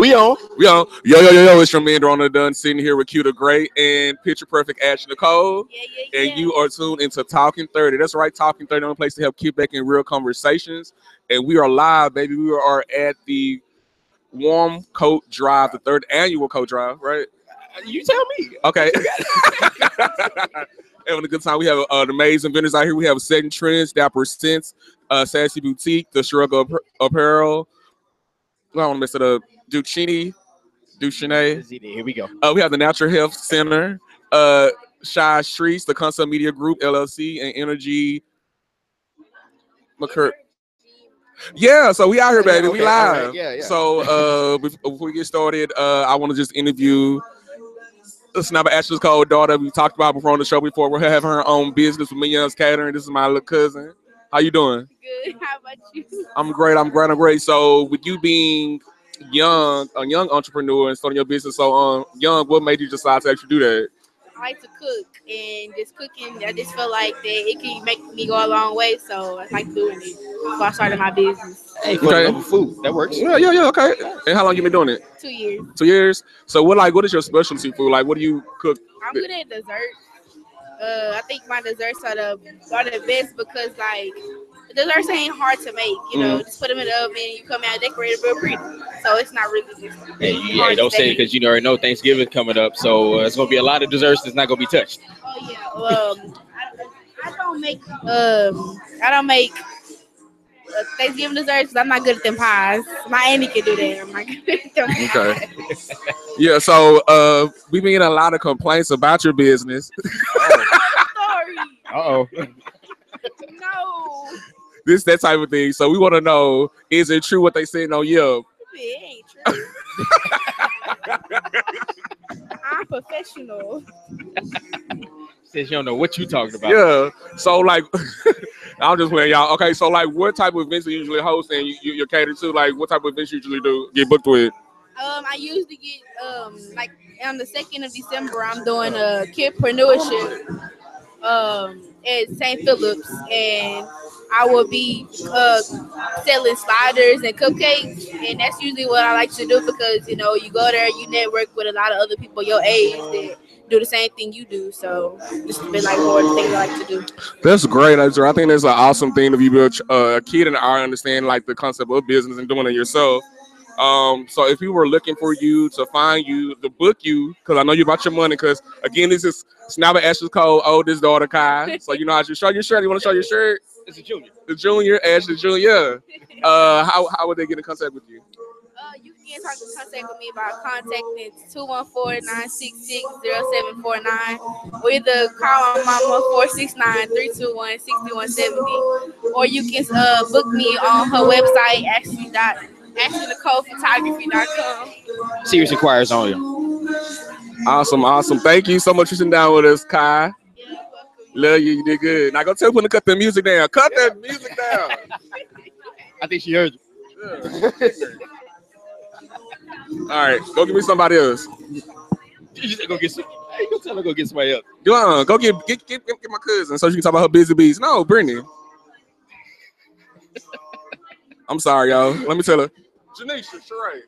We on. We on. Yo. It's your man, Ronald Dunn, sitting here with Q the Great and Picture Perfect Ash Nicole. Yeah. And you are tuned into Talking 30. That's right, Talking 30, the only place to help keep back in real conversations. And we are live, baby. We are at the Warm Coat Drive, the third annual coat drive, right? You tell me. Okay. Having a good time. We have an amazing vendors out here. We have Second Trends, Dapper Sense, Sassy Boutique, The Struggle Apparel. I don't want to mess it up. Duchenne. Here we go. We have the Natural Health Center, Shy Streets, the Concept Media Group, LLC, and Energy McCur. Yeah, so we out here, baby. Okay, We live. right. Yeah. So before we get started, I want to just interview Snapper Ashley's cold daughter. We talked about before on the show before. We're having her own business with Millions Catering. This is my little cousin. How you doing? Good. How about you? I'm great. So with you being a young entrepreneur and starting your business so young, what made you decide to actually do that? I like to cook, and just cooking, I just feel like that it can make me go a long way. So I like doing it. So I started my business. Hey, for the love of food. That works. Yeah, okay. And how long you been doing it? 2 years. 2 years. So what is your specialty food? Like, what do you cook? I'm good at desserts. I think my desserts are the best because like desserts ain't hard to make. You know, just put them in the oven, you come out decorated real pretty. So it's not really just. Hey, don't say it because you already know Thanksgiving coming up, so it's gonna be a lot of desserts that's not gonna be touched. Oh yeah. I don't make Thanksgiving desserts because I'm not good at them pies. My auntie can do that. I'm not good at them pies. Okay. Yeah. So we've been getting a lot of complaints about your business. Sorry. Uh-oh. No. This that type of thing. So we want to know: is it true what they saying on Yelp? It ain't true. I'm professional. Says you don't know what you talking about. Yeah. So like, I'm just playing y'all. Okay. So like, what type of events do you usually host and you're catered to? Like, what type of events you usually get booked with? I usually get like on the 2nd of December, I'm doing a kidpreneurship at St. Philip's, and I will be selling sliders and cupcakes, and that's usually what I like to do because you know you go there, you network with a lot of other people your age that do the same thing you do. So this has been like more of the things I like to do. That's great. I think that's an awesome thing to be a kid and I understand like the concept of business and doing it yourself. So if we were looking for you to find you, to book you, because I know you about your money, because again, this is Snapper Ashley's Cole's oldest daughter, Kai. So you know how to show your shirt. You want to show your shirt? It's a junior. The junior, Ashley Junior. How would they get in contact with you? You can contact with me by contacting 214-966-0749 or either call my mama 469-321-6170, or you can book me on her website ashley.nicolephotography.com. Serious inquiries on you. Awesome. Thank you so much for sitting down with us, Kai. Yeah, you're welcome. Love you. You did good. Now go tell them to cut the music down. Cut that music down. I think she heard you. Yeah. All right, go give me somebody else. You said go get some. Hey, go tell her go get somebody else. Go get my cousin so she can talk about her busy bees. No, Brittany. I'm sorry, y'all. Let me tell her. Janisha, Sheree,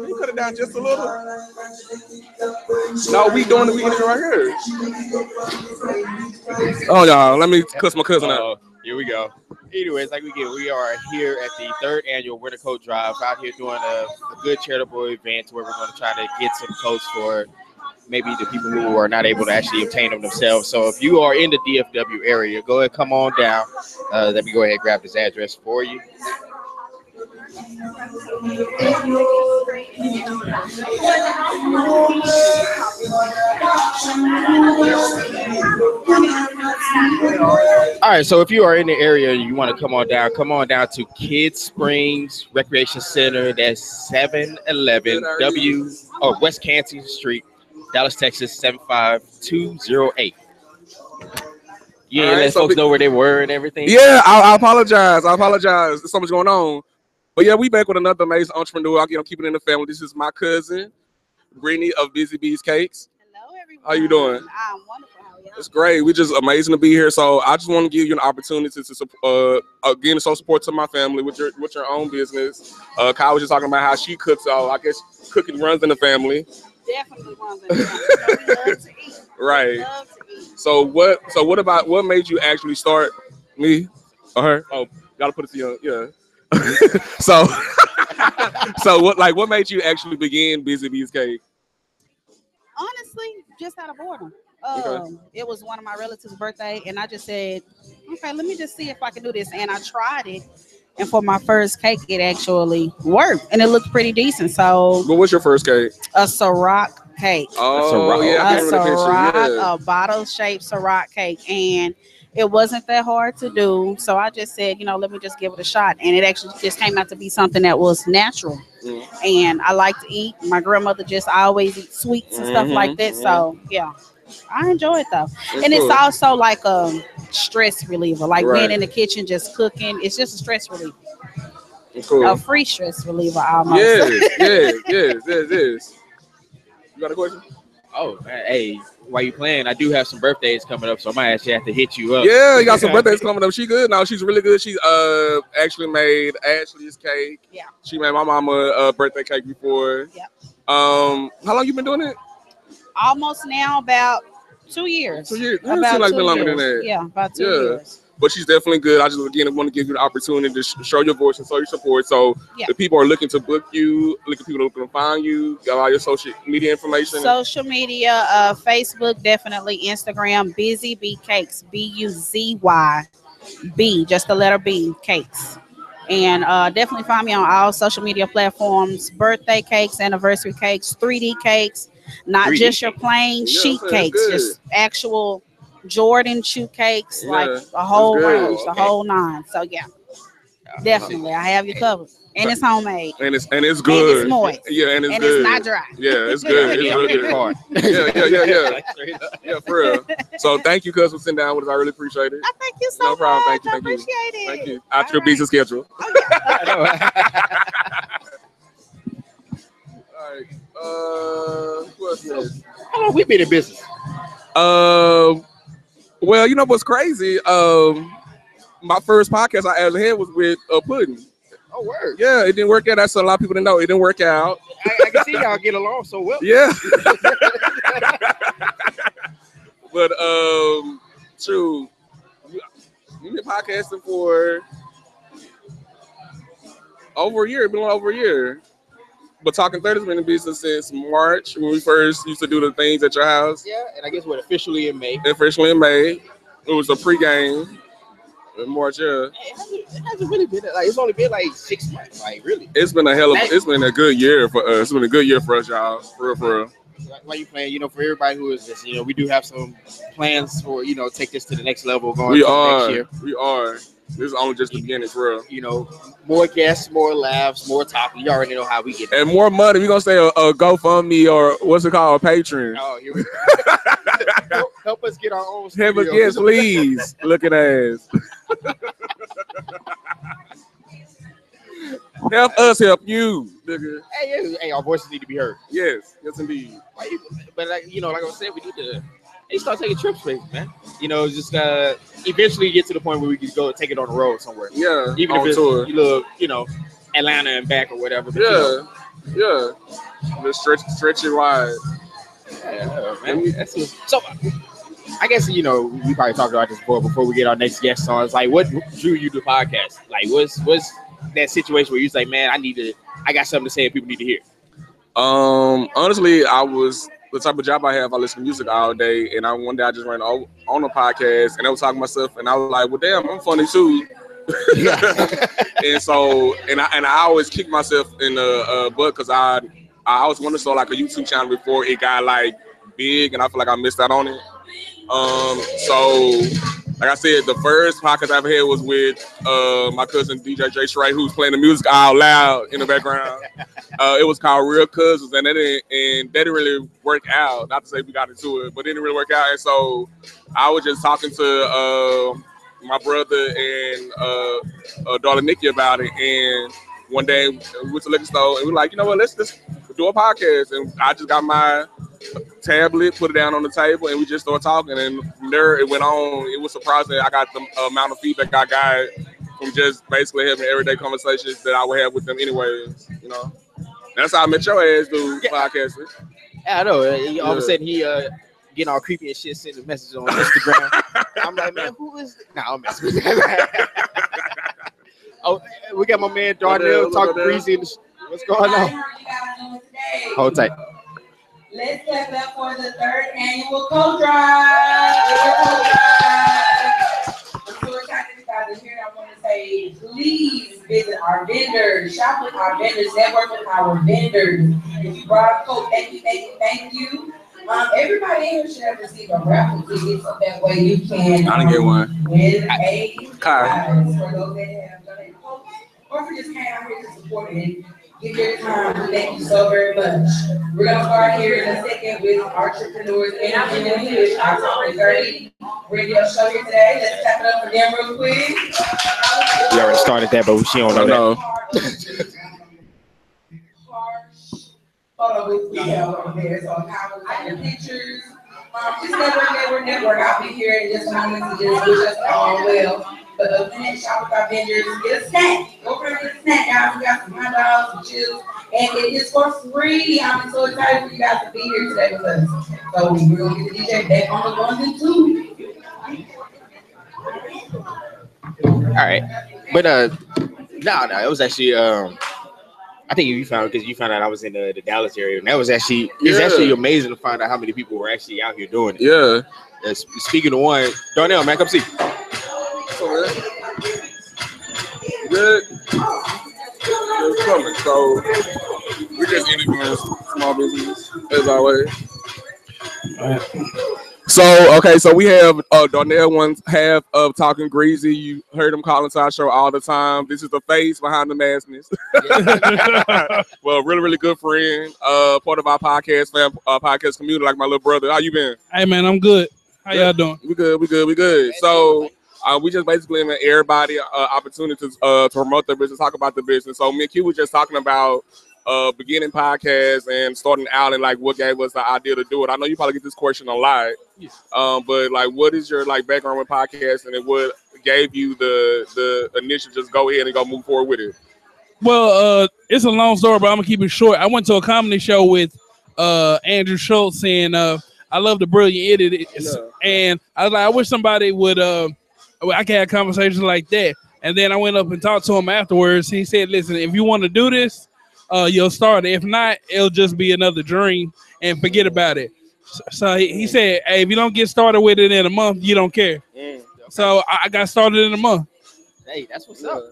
you cut it down just a little. No, we doing it right here. Oh, y'all, let me cuss my cousin out. Here we go. Anyways, we are here at the 3rd annual Winter Coat Drive, out here doing a good charitable event where we're going to try to get some coats for maybe the people who are not able to actually obtain them themselves. So if you are in the DFW area, go ahead, come on down. Let me go ahead and grab this address for you. All right, so if you are in the area and you want to come on down to Kids Springs Recreation Center. That's 711 West Canton Street, Dallas, Texas 75208. Yeah, right, let folks know where they were and everything. Yeah, I apologize. There's so much going on. But yeah, we back with another amazing entrepreneur. I'm keeping it in the family. This is my cousin, Brittany of Busy Bees Cakes. Hello, everyone. How you doing? I'm wonderful. How are It's great. We just amazing to be here. So I just want to give you an opportunity to again show support to my family with your own business. Kyle was just talking about how she cooks. So I guess cooking runs in the family. Definitely runs in the family. We love to eat. Right. We love to eat. So what made you actually start me or her? Oh, gotta put it to you. Yeah. so so what made you actually begin Busy Bees Cake? Honestly, just out of boredom. Okay. It was one of my relatives' birthday, and I just said, okay, let me just see if I can do this. And I tried it, and for my first cake, it actually worked, and it looked pretty decent. So, What was your first cake? a Ciroc cake. Oh, yeah, I A remember the picture. Ciroc, Yeah. a bottle-shaped Ciroc cake, and it wasn't that hard to do. So I just said, let me just give it a shot, and it actually just came out to be something that was natural. Mm. And I like to eat. My grandmother just always eat sweets and stuff like that. So yeah, I enjoy it though. It's And cool. it's also like a stress reliever. Like Right. being in the kitchen just cooking. It's just a stress reliever. It's cool. A free stress reliever almost. Yes. You got a question? Oh man, hey, while you playing, I do have some birthdays coming up, so I might actually have to hit you up. Yeah, you got some birthdays coming up. She good now. She's really good. She actually made Ashley's cake. Yeah. She made my mama a birthday cake before. Yeah. How long you been doing it? Almost now about 2 years. 2 years. Yeah, it About seems like 2 been longer years. than that. Yeah, about 2 Yeah. years. But she's definitely good. I just again want to give you the opportunity to show your voice and show your support. So Yeah. if people are looking to book you, people looking to find you, got all your social media information. Social media, Facebook, definitely Instagram, Busy Bee Cakes, Buzy B, just the letter B, cakes. And definitely find me on all social media platforms, birthday cakes, anniversary cakes, 3D cakes, not 3D just your plain Yeah, sheet that's cakes, good. just actual Jordan shoe cakes, Yeah, like that's the whole good. range, the Okay. whole nine. So yeah, definitely, I have you covered. And it's homemade. And it's And good. it's moist. Yeah, and it's And good. it's not dry. Yeah, it's good. It's really good. Hard. Yeah. Straight up. Yeah, for real. So thank you, cuz, for sitting down with us. I really appreciate it. I thank you so No problem. much. Thank you. I Thank you. appreciate it. Thank you. After your All busy schedule. I know. All right. What's next? How long we been in business? Well, you know what's crazy? My first podcast I ever had was with Puddin. Oh, word. Yeah, it didn't work out. That's a lot of people didn't know. It didn't work out. I can see y'all get along so well. Yeah. But true. You've been podcasting for over a year. It's been over a year. But Talking 30's been in business since March when we first used to do the things at your house. Yeah, and I guess what officially in May. Officially in May. It was a pregame in March, yeah. It hasn't really been like it's only been like 6 months, like really. It's been it's been a good year for us. It's been a good year for us, y'all. For real. Why you playing? For everybody who is this, we do have some plans for take this to the next level going next year. We are. This is only just the beginning, for real. More guests, more laughs, more topics. You already know how we get. And more money. We're gonna say a GoFundMe or what's it called, a Patreon. Oh, here we go. Help us get our own studio. Help us, yes, please. Look at ass. Help us help you, nigga. Hey, our voices need to be heard. Yes, indeed. But like I said, we need to start taking trips, man. Just eventually get to the point where we can go take it on the road somewhere. Yeah, even on if it's tour. Atlanta and back or whatever. But, Yeah. Just stretch it wide. Yeah, man. So I guess we probably talked about this before we get our next guest on. It's like, what drew you to podcast? Like, what's that situation where you say, man, I got something to say and people need to hear? Honestly, I was the type of job I have. I listen to music all day, and one day I just ran on a podcast, and I was talking to myself, and I was like, well, damn, I'm funny too. And so, I always kick myself in the butt because I always wanted to start like a YouTube channel before it got like big, and I feel like I missed out on it. So like I said, the first podcast I ever had was with my cousin DJ J Shrey, who's playing the music out loud in the background. It was called Real Cousins, and that didn't really work out. Not to say we got into it, but it didn't really work out. And so I was just talking to my brother and daughter Nikki about it. And one day we went to the liquor store, and we were like, you know what, let's just do a podcast. And I just got my tablet, put it down on the table, and we just started talking. And from there, it went on. It was surprising that I got the amount of feedback I got from just basically having everyday conversations that I would have with them anyways. You know, that's how I met your ass, dude. Yeah. Podcasting. Yeah, I know. All of a Yeah. sudden he getting all creepy and shit, sending messages on Instagram. I'm like, man, who is this? Nah, I'm messing with that. Oh, we got my man Darnell talking greasy. What's going on? Hold tight. Let's clap it up for the third annual coat drive. I'm so excited to guys here. I want to say, please visit our vendors, shop with our vendors, network with our vendors. If you brought a coat, thank you, thank you, thank you. Everybody here should have received a raffle ticket so that way you can I didn't get one. win a Car. prize for those that have donated coats, or if you just came out here to support it. Give your time. Thank you so very much. We're going to start here in a second with entrepreneurs interviewing with our top 30 radio show here today. Let's tap it up for them real quick. We already started that, but she don't know that. Photo booth we have over there. So how I do pictures. Just network. I'll be here in just a moment to just wish us all well. But other than that, shop with our vendors, get a snack. Go over and get a snack, guys. We got some hot dogs, some chills, and it is for free. I'm so excited for you guys to be here today with us. So we're gonna get the DJ back on the 1 and 2. All right, but no, it was actually I think you found because you found out I was in the Dallas area, and that was actually it's actually amazing to find out how many people were actually out here doing it. Yeah. Speaking of one, Darnell, man, come see. Good. It's coming. So we just interviewing small business as always. So okay, so we have Darnell, one half of Talking Greasy. You heard him calling to our show all the time. This is the face behind the maskness. Well, really good friend, part of our podcast podcast community, like my little brother. How you been? Hey man, I'm good. How y'all doing? We good. So we just basically giving everybody opportunity to promote their business, talk about the business. So me and Q was just talking about beginning podcast and starting out and like what gave us the idea to do it. I know you probably get this question a lot, but like, what is your like background with podcasting and what gave you the initiative just go ahead and go move forward with it? Well, it's a long story, but I'm gonna keep it short. I went to a comedy show with Andrew Schultz, and I love the brilliant idiot, and I was like, I wish somebody would I can have conversations like that. And then I went up and talked to him afterwards. He said, "Listen, if you want to do this, you'll start it. If not, it'll just be another dream and forget about it." So he said, "Hey, if you don't get started with it in a month, you don't care." Okay. So I got started in a month. Hey, that's what's up.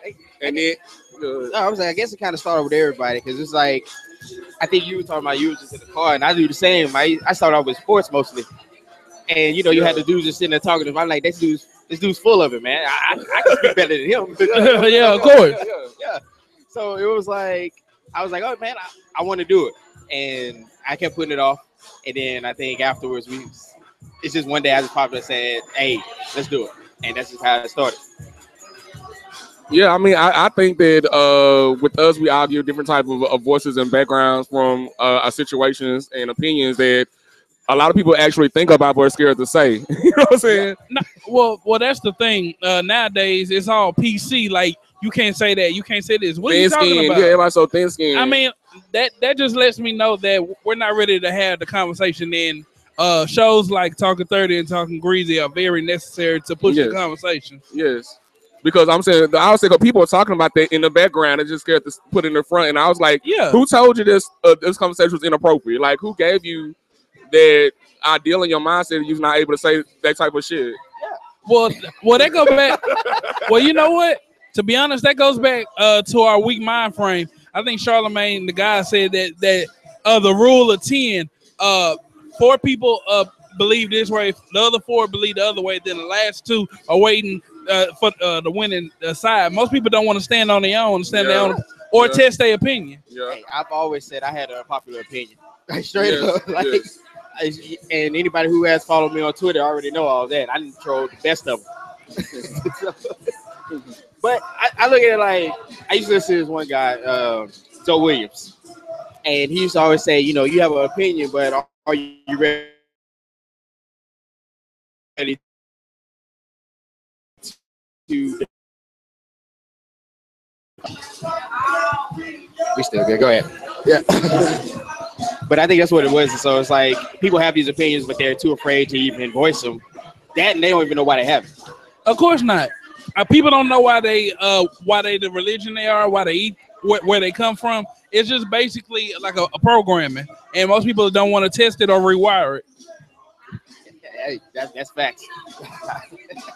Hey, And then no, I was like, I guess it kind of started with everybody because it's like, I think you were talking about you were just in the car, and I do the same. I started off with sports mostly, and you had the dudes just sitting there talking to me. I'm like, this dude's full of it, man. I can speak better than him. Yeah, of course. Yeah. So it was like, I was like, oh man, I want to do it, and I kept putting it off, and then I think afterwards it's just one day I just popped up and said, hey, let's do it, and that's just how it started. Yeah, I mean, I think that with us, we argue different type of voices and backgrounds from our situations and opinions that a lot of people actually think about but are scared to say. You know what I'm saying? No, well, that's the thing. Nowadays, it's all PC. Like, you can't say that. You can't say this. What are you talking about? Yeah, everybody's so thin skinned. I mean, that just lets me know that we're not ready to have the conversation. Then shows like Talking 30 and Talking Greasy are very necessary to push the conversation. Yes. Because I'm saying, I was saying, people are talking about that in the background and just scared to put it in the front. And I was like, who told you this conversation was inappropriate? Like, who gave you that ideal in your mindset that you're not able to say that type of shit? Well, that goes back. Well, you know what? To be honest, that goes back to our weak mind frame. I think Charlemagne, the guy, said that the rule of 10, 4 people believe this way, the other 4 believe the other way, then the last 2 are waiting for the winning side. Most people don't want to stand on their own, or test their opinion. Yeah. Hey, I've always said I had an unpopular opinion. Like, straight up. Like, and anybody who has followed me on Twitter already know all that. I didn't throw the best of them. But I look at it like, I used to listen to this one guy, Joe Williams. And he used to always say, you have an opinion, but are you ready ready to. We still good. Go ahead. Yeah. But I think that's what it was. So it's like people have these opinions, but they're too afraid to even voice them. That and they don't even know why they have it. Of course not. People don't know why they the religion they are, why they eat, where they come from. It's just basically like a programming, and most people don't want to test it or rewire it. Hey, that's facts.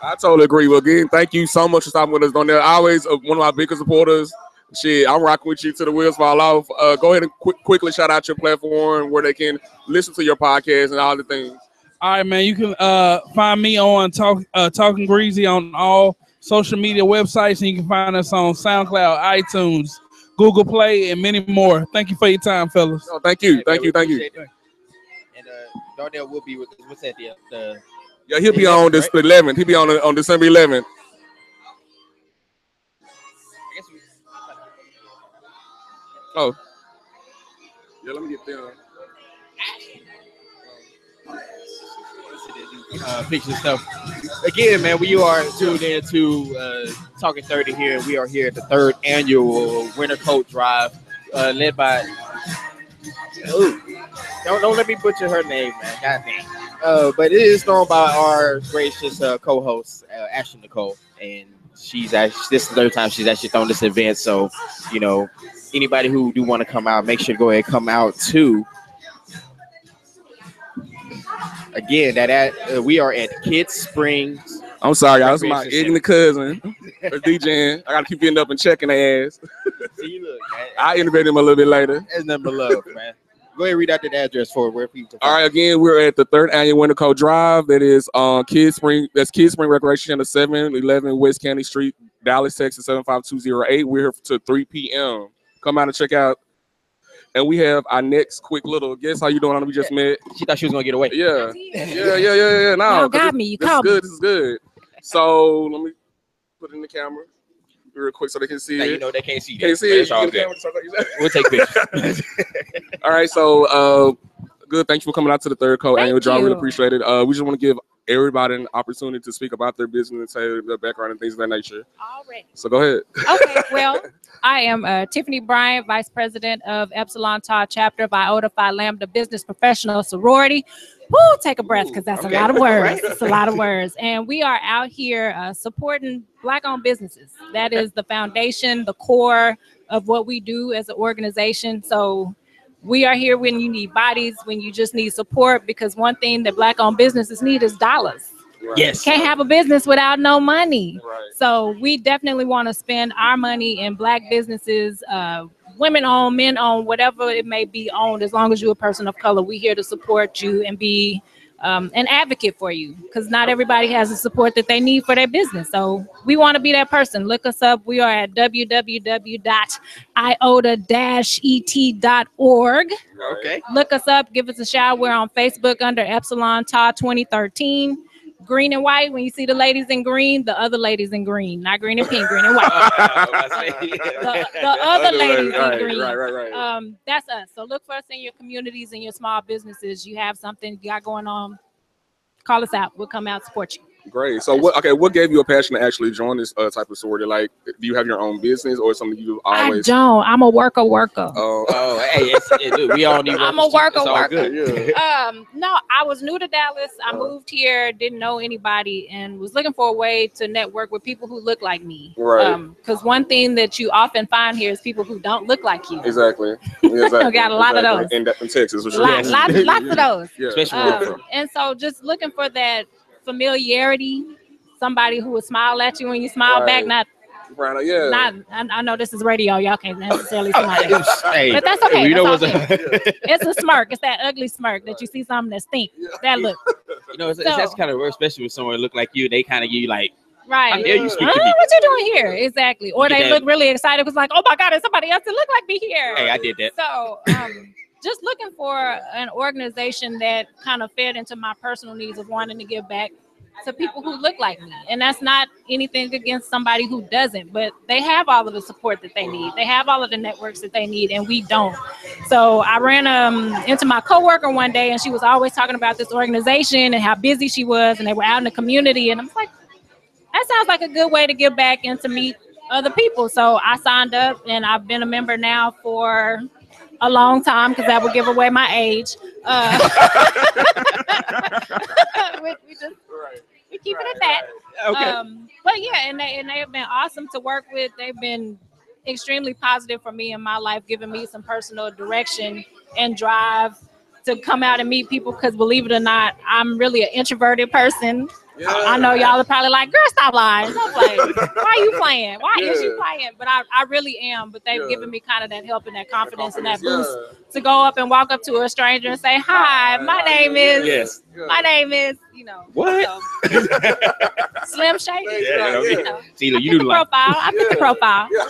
I totally agree. Well, again, thank you so much for stopping with us on there. Always one of my biggest supporters. Shit, I'm rocking with you to the wheels fall off. Go ahead and quickly shout out your platform where they can listen to your podcast and all the things. All right, man. You can find me on Talking Greasy on all social media websites, and you can find us on SoundCloud, iTunes, Google Play, and many more. Thank you for your time, fellas. Oh, thank you. Hey, thank man, you. Thank you. appreciate it. And Darnell will be with us. What's that? The Yeah, he'll be 11th, on this right? 11th. He'll be on December 11th. I guess we, Oh. Yeah, let me get them. pictures and stuff. Again, man, we are tuned in to Talking 30 here. We are here at the 3rd annual Winter Coat Drive, led by. Ooh, don't let me butcher her name, man. God damn. But it is thrown by our gracious co-host, Ashley Nicole, and she's actually this is the 3rd time she's actually thrown this event. So, you know, anybody who do want to come out, make sure to go ahead and come out too. Again, we are at Kids Springs. I'm sorry, y'all. This is my Recreation ignorant cousin. DJing. I gotta keep getting up and checking their ass. See, look, man. I innovate them a little bit later. That's nothing but love, man. Go ahead and read out the address for where people. All right, again, we're at the 3rd annual Winter Coat Drive. That is on Kids Spring. That's Kids Spring Recreation Center, 711 West County Street, Dallas, Texas, 75208. We're here to 3 p.m. Come out and check out. And we have our next quick little guess. How you doing? We just met. She thought she was gonna get away. Yeah. No, Y'all got me. You this called is me. good. This is good. So let me put it in the camera real quick so they can see Now, it. you know they can't see that. Can't see but it. It's all You get good. the camera, We'll take pictures. All right, so good. Thanks for coming out to the 3rd Coat annual drive. Really you. appreciate it. We just want to give everybody an opportunity to speak about their business and say their background and things of that nature. Already. So go ahead. Okay, well, I am Tiffany Bryant, Vice President of Epsilon Tau Chapter of Iota Phi Lambda Business Professional Sorority. Woo, take a breath because that's Okay. a lot of words. Right. It's a lot of words. And we are out here supporting Black-owned businesses. That is the foundation, the core of what we do as an organization. So we are here when you need bodies, when you just need support, because one thing that Black-owned businesses need is dollars. Yes. Can't have a business without no money. Right. So we definitely want to spend our money in Black businesses, women owned, men owned, whatever it may be owned, as long as you're a person of color. We're here to support you and be an advocate for you, because not everybody has the support that they need for their business. So we want to be that person. Look us up. We are at www.iota-et.org. Okay. Look us up. Give us a shout. We're on Facebook under Epsilon Tau 2013. Green and white. When you see the ladies in green, the other ladies in green, not green and pink, green and white. the other ladies in green. Right. That's us. So look for us in your communities and your small businesses. You have something you got going on, call us out. We'll come out and support you. Great. So what gave you a passion to actually join this type of sorority? Like, do you have your own business or something you always? I don't. I'm a worker. Oh, hey, dude, we all need. I'm a workers, too. worker. It's all good. Yeah. No, I was new to Dallas. I moved here, didn't know anybody, and was looking for a way to network with people who look like me. Right. Because one thing that you often find here is people who don't look like you. Exactly. Got a lot of those. In Texas, for sure. Lots of those. Yeah. Especially where I'm from. And so just looking for that familiarity, somebody who would smile at you when you smile back, Right. Yeah. I know this is radio, y'all can't necessarily smile at me. Hey, But that's okay. You know That's what's It's a smirk. It's that ugly smirk that you see something that stink. That look. You know, that's kind of worse, especially with someone look like you. They kind of give you like, Right. how dare you speak to me? What you doing here? Exactly. Or You get they that- look really excited because like, oh my God, there's somebody else that look like me here. Hey, I did that. So just looking for an organization that kind of fed into my personal needs of wanting to give back to people who look like me. And that's not anything against somebody who doesn't, but they have all of the support that they need. They have all of the networks that they need, and we don't. So I ran into my coworker one day, and she was always talking about this organization and how busy she was, and they were out in the community. And I'm like, that sounds like a good way to give back and to meet other people. So I signed up, and I've been a member now for a long time because that would give away my age. We keep it at that. Okay. But yeah, and they have been awesome to work with. They've been extremely positive for me in my life, giving me some personal direction and drive to come out and meet people. Because believe it or not, I'm really an introverted person. Yeah. I know y'all are probably like, girl, stop lying. Don't play. Why are you playing? Why is you playing? But I really am. But they've given me kind of that help and that confidence and that boost to go up and walk up to a stranger and say, hi, my name is, my name is, What? Slim Shady. Yeah, You know. See, you do Profile. I fit the profile. Yeah.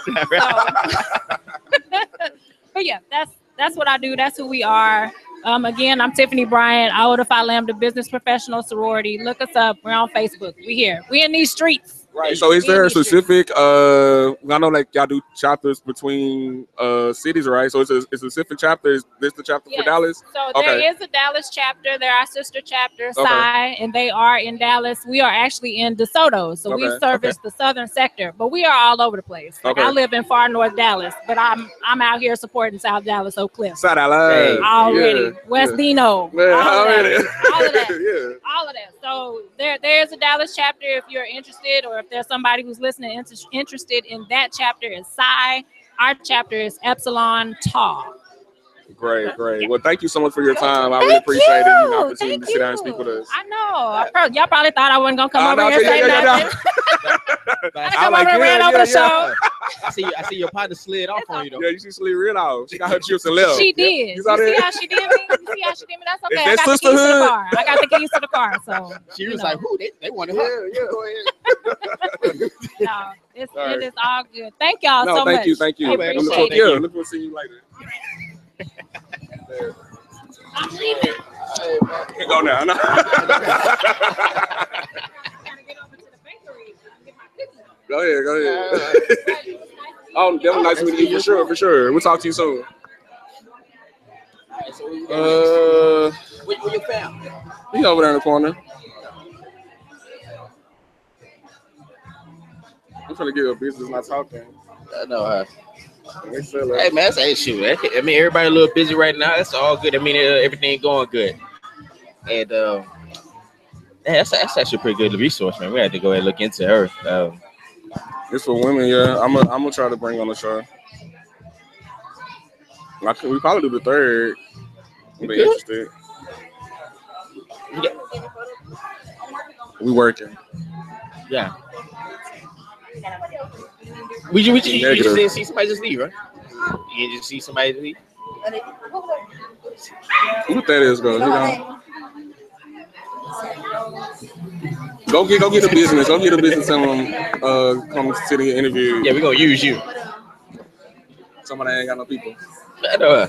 So, but yeah, that's what I do. That's who we are. Again, I'm Tiffany Bryant, Iota Phi Lambda Business Professional Sorority. Look us up. We're on Facebook. We here. We in these streets. Right. So is there a specific I know like y'all do chapters between cities, right? So it's a specific chapter. Is this the chapter for Dallas? So there is a Dallas chapter. There are sister chapters, Psi, and they are in Dallas. We are actually in DeSoto. So we service the southern sector, but we are all over the place. Like I live in far north Dallas, but I'm out here supporting South Dallas, Oak Cliff. South Dallas. Already. West Dino. All of that. Yeah. All of that. So there's a Dallas chapter if you're interested, or if there's somebody who's listening interested in that chapter is Psi. Our chapter is Epsilon Tau. Great. Well, thank you so much for your time. I really appreciate it. The opportunity to sit down and speak with us. I know. Y'all probably thought I wasn't gonna come over here and say nothing. I come over and ran over the show. I see your partner slid off on you though. Yeah, you see slid real off. She got her chips and left. She did. You see how she did me? That's okay. I got the keys to the car. I got the keys to the car. So she was like, "Who? They wanted her." No, it is all good. Thank y'all so much. Thank you. Look forward to seeing you later. I'm leaving. Go now. No. Go ahead. Oh, definitely nice meeting you for sure. We'll talk to you soon. Where your family? He over there in the corner. I'm trying to get a business not talking. I know. Hey man, shoot. I mean, everybody a little busy right now. That's all good. I mean, everything going good. And that's actually a pretty good resource, man. We had to go ahead and look into her. It's for women, yeah. I'm gonna try to bring on the show. We probably do the third. I'm interested. Yeah. We working. Yeah. We just didn't see somebody just leave, right? You didn't just see somebody leave? What that is, bro? Go get a business. Go get a business and come to the interview. Yeah, we're gonna use you. Somebody ain't got no people. I know.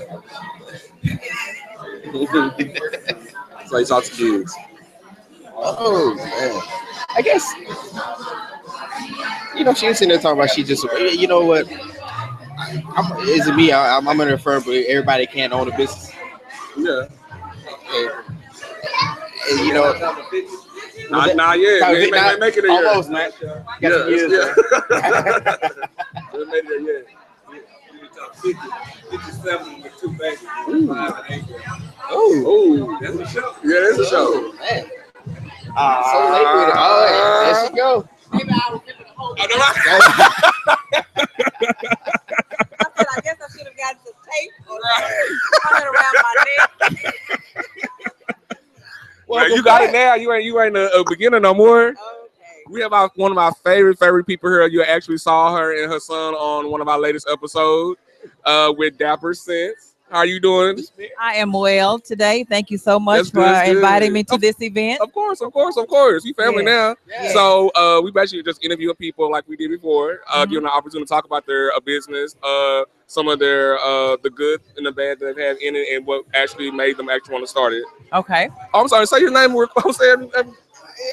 So you talk to kids. Oh man. I guess she was sitting there talking about she just what? Is it me? I'm gonna refer, but everybody can't own a business. Yeah. And Not yet. They make it a year. Almost, man. Yeah. They made it a year. 57 with 2 babies. Oh, that's a show. Yeah, that's a show. Man. So late with it. Oh, there she go. Maybe I was able to hold it. I guess I should have gotten some tape or something around my neck. Well, you got it now. You ain't a beginner no more. Okay. We have one of my favorite people here. You actually saw her and her son on one of our latest episodes with Dapper Sense. How are you doing? I am well today. Thank you so much for inviting me to this event. Of course. We family now. Yeah. So we basically just interviewing people like we did before, giving them an opportunity to talk about their business, some of their the good and the bad that they've had in it, and what actually made them actually want to start it. Okay. Oh, I'm sorry. Say your name. I'm saying.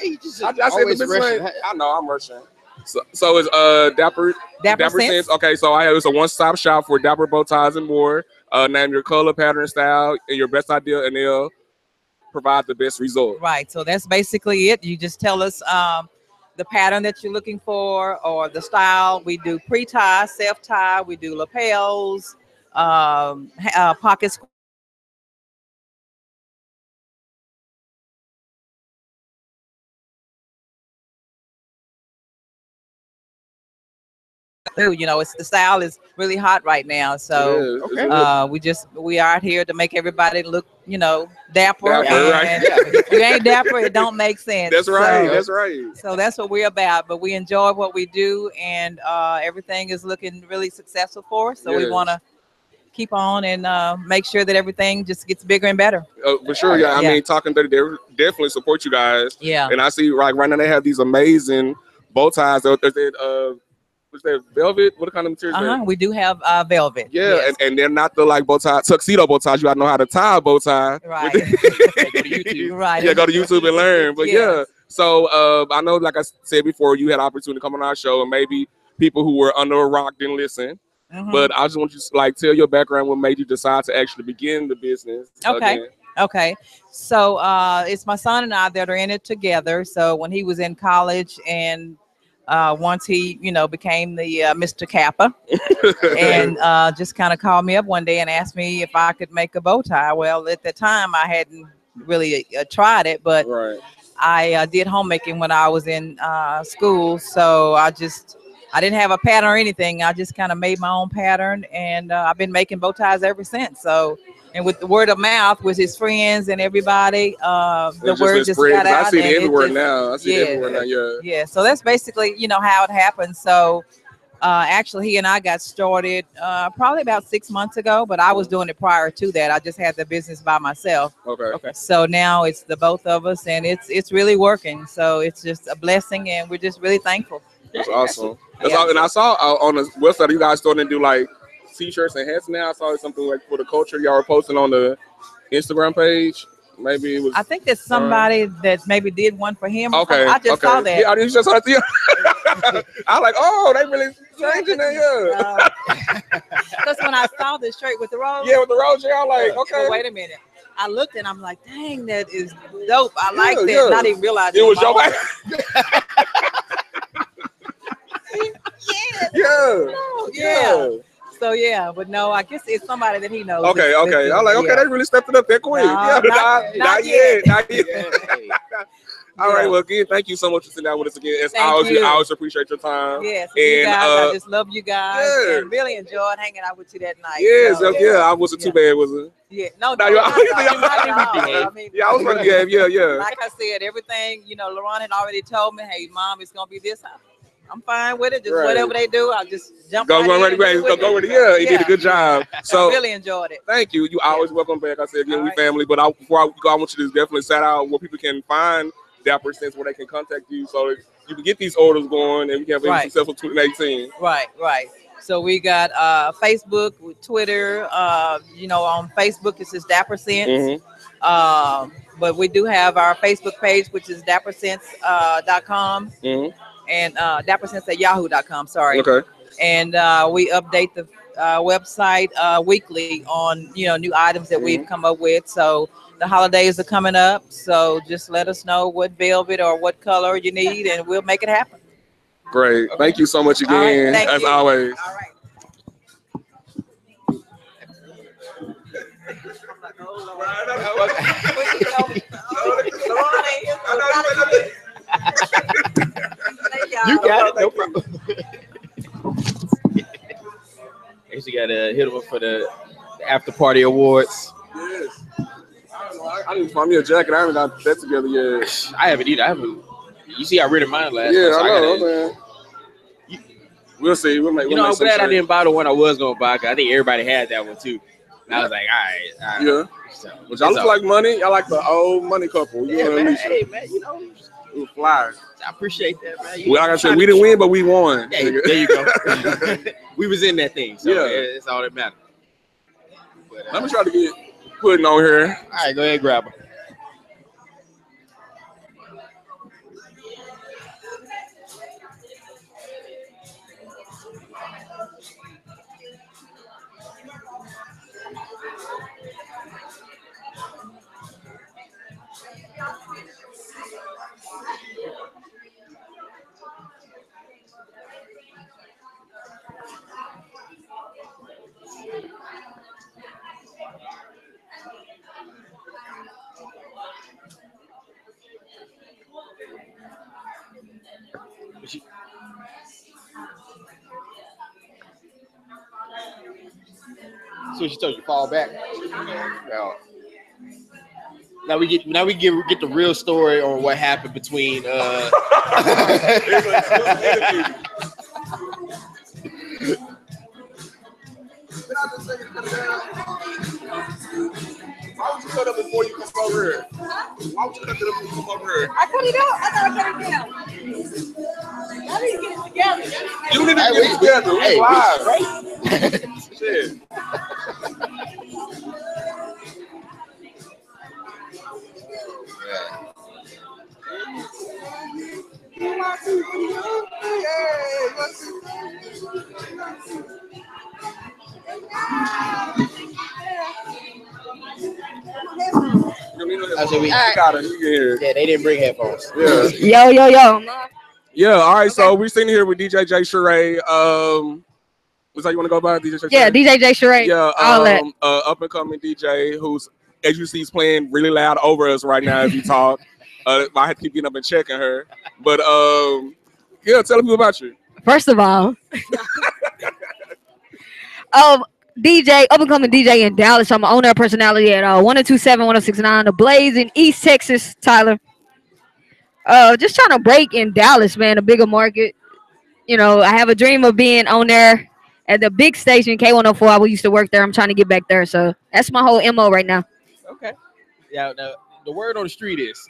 Hey, I said the business name. I know. I'm rushing. So it's Dapper Sense. Okay, so it's a one-stop shop for dapper bow ties and more. Name your color, pattern, style, and your best idea, and they'll provide the best result. Right. So that's basically it. You just tell us the pattern that you're looking for or the style. We do pre-tie, self-tie. We do lapels, pocket you know, it's the style is really hot right now. So we are out here to make everybody look, you know, dapper. Dapper, right? And if you ain't dapper, it don't make sense. That's right. So, That's right. So that's what we're about. But we enjoy what we do, and everything is looking really successful for us. So we want to keep on and make sure that everything just gets bigger and better. For sure, yeah. I mean, Talking 30, they definitely support you guys. Yeah. And I see right now they have these amazing bow ties. What's that, velvet? What kind of material? We do have velvet. Yeah, yes. and they're not the like bow tie, tuxedo bow ties. You gotta know how to tie a bow tie. Right. Go to YouTube. Right. Yeah, go to YouTube and learn. But yeah, so I know, like I said before, you had an opportunity to come on our show, and maybe people who were under a rock didn't listen. But I just want you to like tell your background, what made you decide to actually begin the business. Okay. So it's my son and I that are in it together. So when he was in college and once he, you know, became the Mr. Kappa and just kind of called me up one day and asked me if I could make a bow tie. Well, at the time I hadn't really tried it, but I did homemaking when I was in school. So I didn't have a pattern or anything. I just kind of made my own pattern, and I've been making bow ties ever since. So, and with the word of mouth with his friends and everybody, the word just got out. I see it everywhere now. Yeah. So that's basically, you know, how it happened. So actually, he and I got started probably about 6 months ago, but I was doing it prior to that. I just had the business by myself. Okay. So now it's the both of us, and it's really working. So it's just a blessing, and we're just really thankful. That's awesome. And I saw on the website you guys starting to do like t-shirts and hats now. I saw something like for the culture y'all were posting on the Instagram page. Maybe it was. I think there's somebody that maybe did one for him. Okay. I just saw that. Yeah, I just saw that. I was like, oh, they really changing that. Because when I saw the shirt with the rose. Yeah, with the rose, I was like, okay. Well, wait a minute. I looked and I'm like, dang, that is dope. I like that. Not even realize it was your Yeah. So but no, I guess it's somebody that he knows. Okay. I'm like, okay, they really stepped it up that quick. Not yet. All right, well, again, thank you so much for sitting down with us again. As always, we always appreciate your time. Yes, and you guys, I just love you guys. And really enjoyed hanging out with you that night. Yes, I wasn't too bad, was it? Yeah, no, I was running game. Yeah. Like I said, everything, you know, Lauren had already told me, hey, Mom, it's gonna be this. I'm fine with it. Just whatever they do, I'll just jump go with it. Yeah, you did a good job. So I really enjoyed it. Thank you. You always welcome back. I said again, we family. But before I go, I want you to definitely shout out where people can find Dapper Sense, where they can contact you, so that you can get these orders going, and we can have a successful 2018. Right. So we got Facebook, Twitter. You know, on Facebook it says Dapper Sense. But we do have our Facebook page, which is dappersense.com. And dappersense@yahoo.com. Sorry. Okay. And we update the website weekly on, you know, new items that we've come up with. So the holidays are coming up, so just let us know what velvet or what color you need, and we'll make it happen. Great. Thank you so much again, as always. All right. You got it, no problem. You got to hit them for the after party awards. Yes. I need to find me a jacket. I haven't got that together yet. I haven't either. You see, I read mine last. Yeah, I know, man. We'll see. We'll make. I'm glad I didn't buy the one I was gonna buy. Cause I think everybody had that one too. And I was like, all right. Yeah. So, which I look like money. I like the old money couple. Man, hey, man, you know. Fly. I appreciate that, man. Well, like I said, we didn't win, but we won. Hey, there you go. We was in that thing, so it's all that matters. Let me try to get pudding on here. All right, go ahead and grab her. So she told you fall back. No. Now we get the real story on what happened between Why would you cut up before you come over here? Why would you cut it up before you come over here? I cut it out. I thought I cut it down. I need to get it together. You need to get it together. We live, right? Shit. That's what we got it. You can hear it. Yeah, they didn't bring headphones. Yeah. Yo. Yeah. All right. So we're sitting here with DJ J Sheree. Was that you want to go by DJ J? Yeah, DJ J Sheree. Yeah. All that. Up and coming DJ who's, as you see, is playing really loud over us right now as you talk. I have to keep getting up and checking her. But yeah, tell people about you. First of all, DJ, up and coming DJ in Dallas. I'm an owner personality at 1027 1069 The Blaze in East Texas, Tyler. Just trying to break in Dallas, man, a bigger market. You know, I have a dream of being on there at the big station, K104. I used to work there. I'm trying to get back there. So that's my whole MO right now. Okay. Yeah, the word on the street is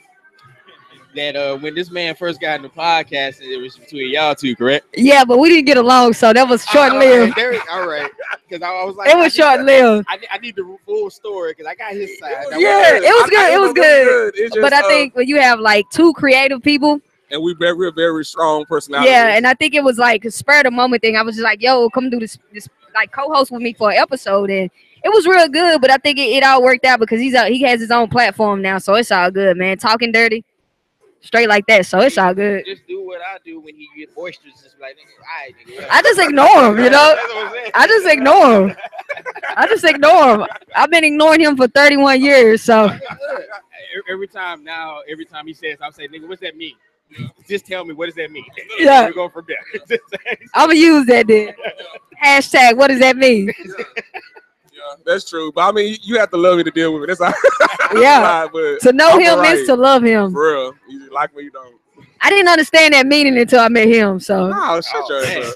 that when this man first got in the podcast, it was between y'all two, correct? Yeah, but we didn't get along, so that was short-lived. All right. Because I was like, it was short-lived. I need the full story because I got his side. Yeah, it was good. It was good. But I think when you have like two creative people, and we're very strong personalities. Yeah, and I think it was like a spur of the moment thing. I was just like, yo, come do this like co-host with me for an episode, and it was real good. But I think it all worked out because he has his own platform now, so it's all good, man. Talking dirty, straight like that, so it's all good. Just do what I do when he get boisterous. Just like, nigga, I just ignore him, you know. I just ignore him. I've been ignoring him for 31 years, so. Every time he says, I'll say, nigga, what's that mean? Just tell me, what does that mean? Yeah. We go from there. I'm gonna use that then. Hashtag, what does that mean? Yeah, that's true. But I mean, you have to love me to deal with it. That's all. Yeah. But to know him is to love him. For real. You like me, you don't. I didn't understand that meaning until I met him. So. Oh, shut your ass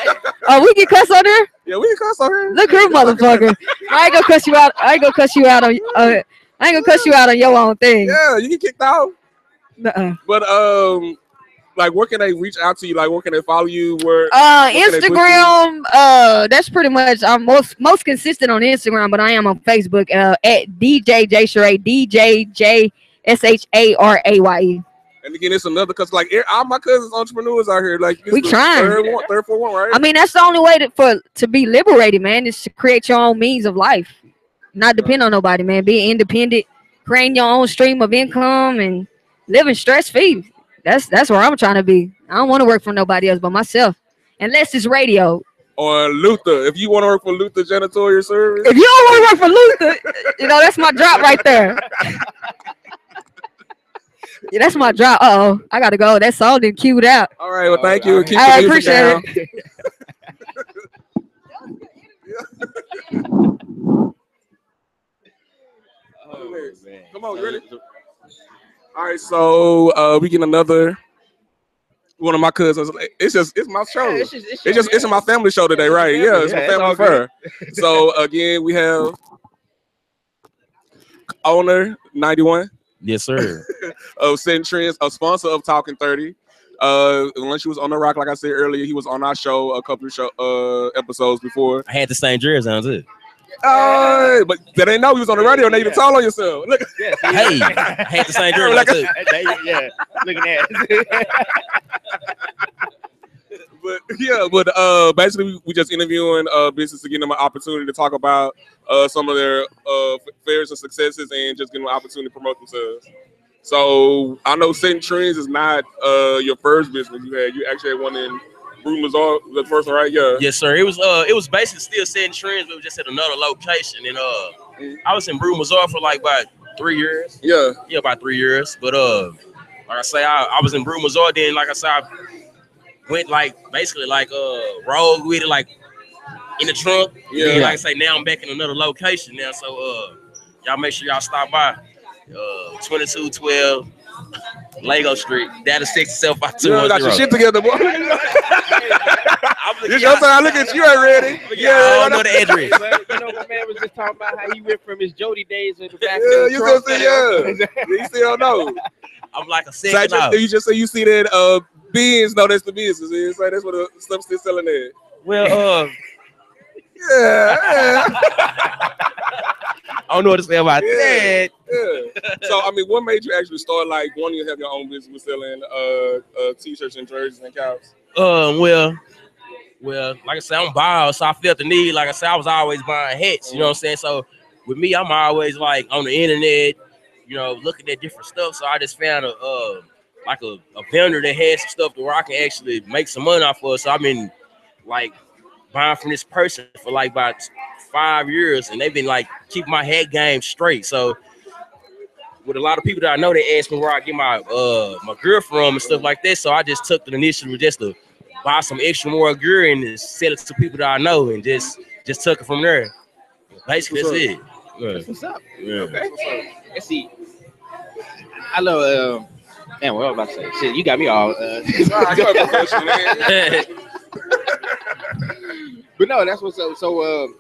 up. Oh, we can cuss on there? Yeah, we can cuss on here. Look here, motherfucker. I ain't gonna cuss you out. I ain't gonna cuss you out on your own thing. Yeah, you get kicked out. Nuh-uh. But like, where can they reach out to you? Like, where can they follow you? Where Instagram. That's pretty much. I'm most consistent on Instagram, but I am on Facebook at DJ J Sheree, DJJSHARAYE. And again, it's another cause like all my cousins entrepreneurs out here. Like we trying. Third for one, right? I mean, that's the only way to be liberated, man. Is to create your own means of life, not depend on nobody, man. Be independent, creating your own stream of income, and living stress-free. That's where I'm trying to be. I don't want to work for nobody else but myself, unless it's radio. Or Luther. If you want to work for Luther Janitorial Service. If you don't want to work for Luther, that's my drop right there. Yeah, that's my drop. Uh-oh, I got to go. That song didn't queued out. All right, well, thank you. Right. Keep I appreciate it. Oh, man. Come on, you ready? All right, so we get another one of my cousins. It's my show. It's my family show today, right? Yeah, it's my family affair. So again, we have owner 91. Yes, sir. Of Setting Trends, a sponsor of Talking 30. When she was on the rock, like I said earlier, he was on our show a couple of episodes before. I had the same jersey on too. But they didn't know he was on the radio. Now you can tall on yourself. Look. Yes, hey, I had the same jersey on too. Yeah, looking at. But basically, we just interviewing business to give them an opportunity to talk about some of their failures and successes, and just give them an opportunity to promote themselves. So I know Setting Trends is not your first business you had. You actually had one in Broome, Missouri, the first one, right? Yeah. Yes, sir. It was basically still Setting Trends, but it was just at another location. And I was in Broome, Missouri for like about 3 years. Yeah. Yeah, about 3 years. But like I say, I was in Broome, Missouri. Then, like I said, I went like basically like rogue with it, like in the trunk. Yeah. And like I say, now I'm back in another location now. So y'all make sure y'all stop by 2212 Lego Street, Data 67521. You got your shit together, boy. It's your time. Look at you already. Yeah, I don't know the address. You know, my man was just talking about how he went from his Jody days in the back. Yeah, you still see, you still know. I'm like a So second out. you just say you see that beans, no, that's the business. You say that's what the stuff's still selling there. Well, yeah. I don't know what to say about that. Yeah. So I mean, what made you actually start like wanting to have your own business with selling t-shirts and jerseys and caps? Well, like I said, I'm bald, so I felt the need. Like I said, I was always buying hats. You know what I'm saying? So with me, I'm always like on the internet, you know, looking at different stuff. So I just found a vendor that had some stuff to where I can actually make some money off of. So I've been like buying from this person for like about 5 years, and they've been like keeping my hat game straight. So with a lot of people that I know, they ask me where I get my my gear from and stuff like that. So I just took the initiative just to buy some extra more gear and sell it to people that I know, and just took it from there. Basically, that's it. Yeah. That's what's up. Yeah. Okay. Let's see. I love. Man, what was I about to say? Shit, you got me all. But no, that's what's up. So,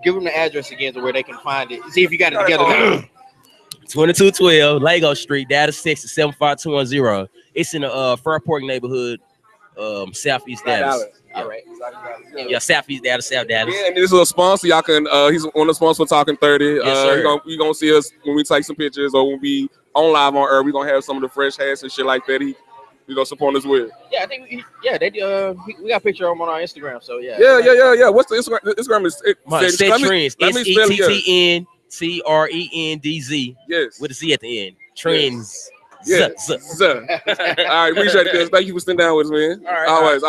give them the address again to where they can find it. See if you got it together now. 2212 Lego Street, Data 67521. It's in the Fairport neighborhood, Southeast Dallas. All right. Yeah, Southeast Dallas, South Dallas. Yeah, and this is a sponsor. Y'all can. He's one of the sponsors for Talking 30. Yes, sir. You gonna see us when we take some pictures or when we on live on air. We gonna have some of the fresh hats and shit like that. We gonna support us with. Yeah, I think. They we got a picture of them on our Instagram. So yeah. Yeah. What's the Instagram? Instagram is Set Trends. SETTNTRENDZ. Yes. With a Z at the end. Trends. Yeah. All right, appreciate it, guys. Thank you for sitting down with us, man. All right. Always. I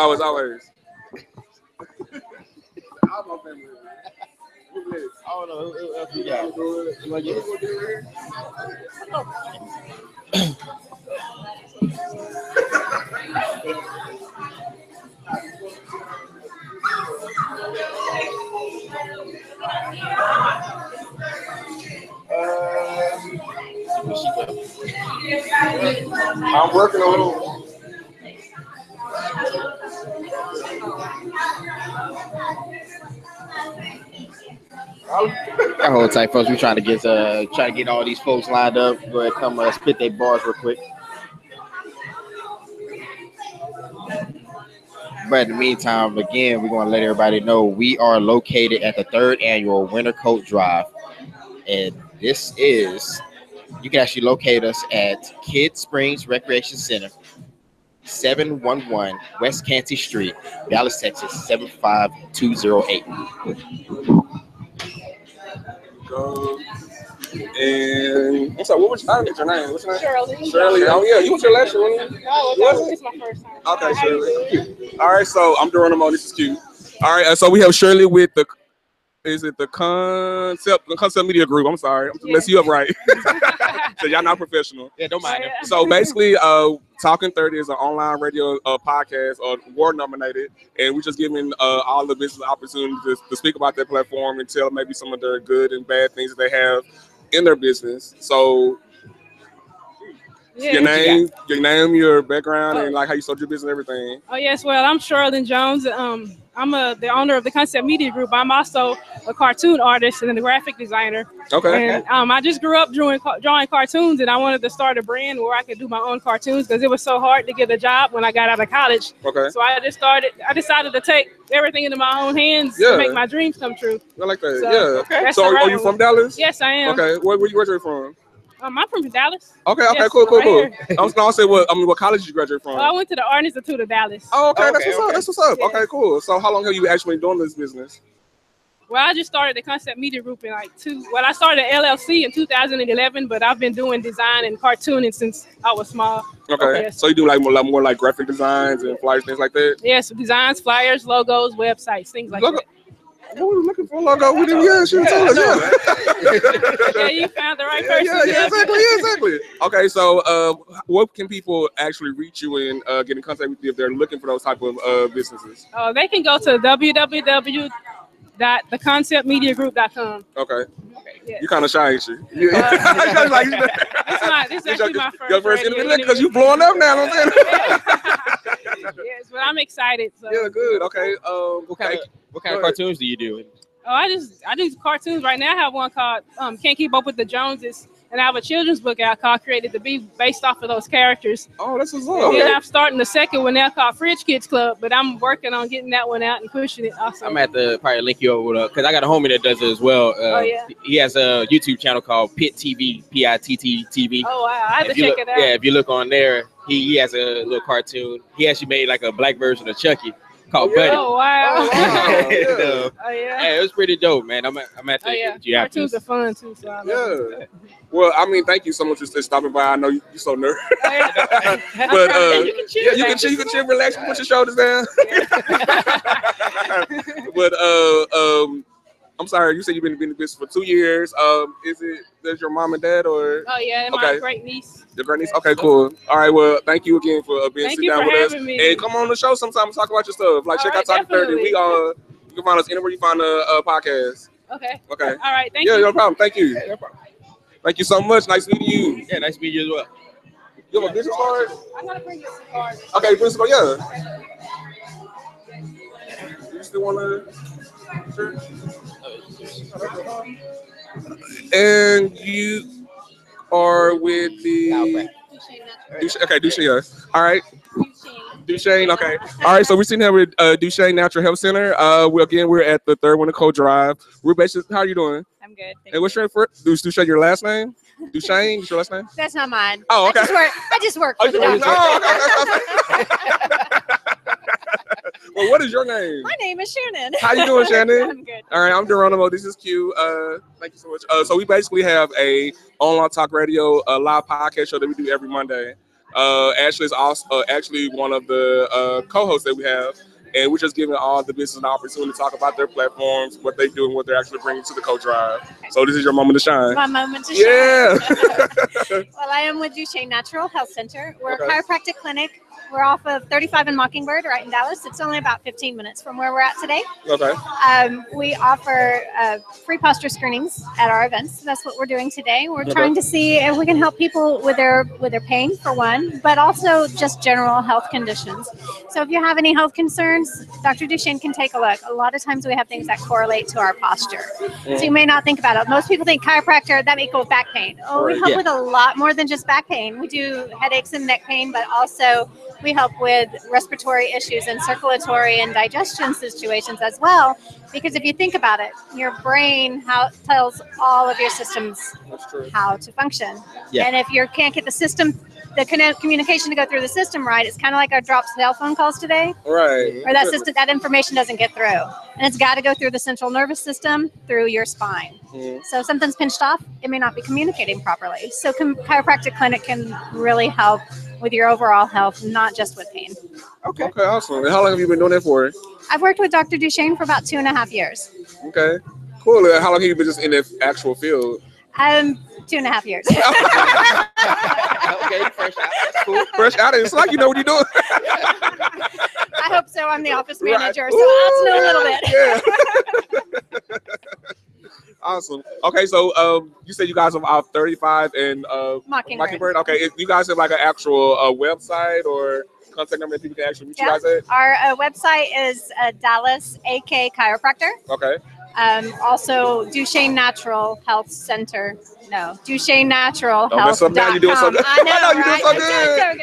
don't know who else we got. You want to get I'm working on it. That whole type, folks. We trying to get all these folks lined up. Go ahead, come spit their bars real quick. But in the meantime, again, we're going to let everybody know we are located at the 3rd annual Winter Coat Drive, and this is. You can actually locate us at Kid Springs Recreation Center, 711 West Canty Street, Dallas, Texas, 75208. And I'm sorry, what was your name? What's your name? Shirley. Shirley. Oh yeah, you was your last one. No, it's my first time. Okay, Shirley. All right, so I'm Geronimo. This is cute. All right, so we have Shirley with the. Is it the Concept Media Group? I'm sorry, I'm messing you up right. So y'all not professional. Yeah, don't mind. So basically, Talking 30 is an online radio podcast, award nominated, and we're just giving all the business opportunities to speak about their platform and tell maybe some of their good and bad things that they have in their business. So your name, your background, and like how you started your business and everything. Oh yes, well I'm Shirley Jones. I'm the owner of the Concept Media Group. I'm also a cartoon artist and a graphic designer. Okay. And I just grew up drawing cartoons, and I wanted to start a brand where I could do my own cartoons because it was so hard to get a job when I got out of college. Okay. So I decided to take everything into my own hands to make my dreams come true. I like that. So, yeah. Okay. So are you from Dallas? Yes, I am. Okay. Where you graduate from? I'm from Dallas. Okay, Yes, cool. right I'll say what college did you graduate from? Well, I went to the Art Institute of Dallas. Oh, okay, that's what's up. That's what's up. Yes. Okay, cool. So how long have you actually been doing this business? Well, I just started the Concept Media Group in I started an LLC in 2011, but I've been doing design and cartooning since I was small. Okay. Yes. So you do like more like graphic designs and flyers, things like that? Yes, designs, flyers, logos, websites, things like that. We were looking for a logo. We didn't. Yeah, she told us. Yeah, you found the right person. Yeah, exactly. Okay, so what can people actually reach you and get in contact with you if they're looking for those type of businesses? They can go to theconceptmediagroup.com. Okay. Yes. You kind of shy, ain't you? This is actually my your first radio interview because you blowing up now. Know what I'm saying? Yes, but I'm excited. So. Yeah, good. Okay. What kind of cartoons do you do? Oh, I do cartoons right now. I have one called Can't Keep Up with the Joneses, and I have a children's book out called Created to Be, based off of those characters. Oh, that's what's up. And then Okay. I'm starting the second one now called Fridge Kids Club, but I'm working on getting that one out and pushing it. Also, I'm at the probably link you over because I got a homie that does it as well. Oh, yeah. He has a YouTube channel called Pit TV, PITT TV. Oh wow, I have to If you check look, it out. yeah, if you look on there, he has a little cartoon. He actually made like a black version of Chucky called Buddy. Oh wow. So, Oh yeah. hey, it was pretty dope, man. I'm at the Oh yeah. you have to. Cartoons are fun too. So I love Yeah. Well, I mean, thank you so much for stopping by. I know you're so nervous. Oh, yeah. But you can chill. yeah, you can chill, relax, put your shoulders down. But I'm sorry, you said you've been in business for 2 years. Does your mom and dad or? Oh yeah, and Okay. my great niece. Your great niece? Okay, cool. All right, well, thank you again for being Thank sit you down for with us. having me. And come on the show sometime and talk about your stuff. Like, All check right, out Talking 30. definitely. You can find us anywhere you find a podcast. Okay. Okay. All right. Thank Yeah, you. no problem. Thank you. Yeah, no problem. Thank you so much. Nice meeting you. Yeah, nice to meet you as well. You have a business card? I'm gonna bring you some cards. Okay, business card, yeah. You still want to? Sure. And you are with the Duchesne, yeah. All right. Duchesne, okay. All right, so we're sitting here with Duchesne Natural Health Center. We're at the third Winneco Drive. We're basically, how are you doing? I'm good. And what's your first? Duchesne, your last name? Duchesne, is your last name? That's not mine. Oh, okay. I just work for the Oh, doctor. Well, what is your name? My name is Shannon. How you doing, Shannon? I'm good. All right, I'm Geronimo. This is Q. Thank you so much. So we basically have a online talk radio, live podcast show that we do every Monday. Ashley is also actually one of the co-hosts that we have, and we're just giving all the business an opportunity to talk about their platforms, what they do, and what they're actually bringing to the co-drive. So this is your moment to shine. My moment to Yeah. shine. Well, I am with Duchesne Natural Health Center. We're Okay. a chiropractic clinic. We're off of 35 and Mockingbird, right in Dallas. It's only about 15 minutes from where we're at today. Okay. We offer free posture screenings at our events. That's what we're doing today. We're Okay. trying to see if we can help people with their pain, for one, but also just general health conditions. So if you have any health concerns, Dr. Duchesne can take a look. A lot of times we have things that correlate to our posture. So you may not think about it. Most people think chiropractor, that may equal back pain. Oh, we help Yeah. with a lot more than just back pain. We do headaches and neck pain, but also we help with respiratory issues and circulatory and digestion situations as well. Because if you think about it, your brain tells all of your systems how to function. Yeah. And if you can't get the communication to go through the system right, it's kind of like our dropped cell phone calls today, Right. where that information doesn't get through. And it's got to go through the central nervous system, through your spine. So if something's pinched off, it may not be communicating properly. So chiropractic clinic can really help with your overall health, not just with pain. Okay, awesome. And how long have you been doing that for? I've worked with Dr. Duchesne for about 2.5 years. Okay, cool. And how long have you been just in the actual field? 2.5 years. Okay, fresh out. That's cool. Fresh out. It's like you know what you're doing. I hope so. I'm the office Right. manager, so I'll know a little bit. Yeah. Awesome. Okay, so you said you guys are off 35 and Mockingbird. Okay, you guys have like an actual website or contact number that people can actually reach you guys at? Our website is Dallas AK Chiropractor. Okay. Also, Duchesne Natural Health Center. No, Duchesne Natural Don't mess Health. up now. You're doing so good. I know, you're right? doing so good.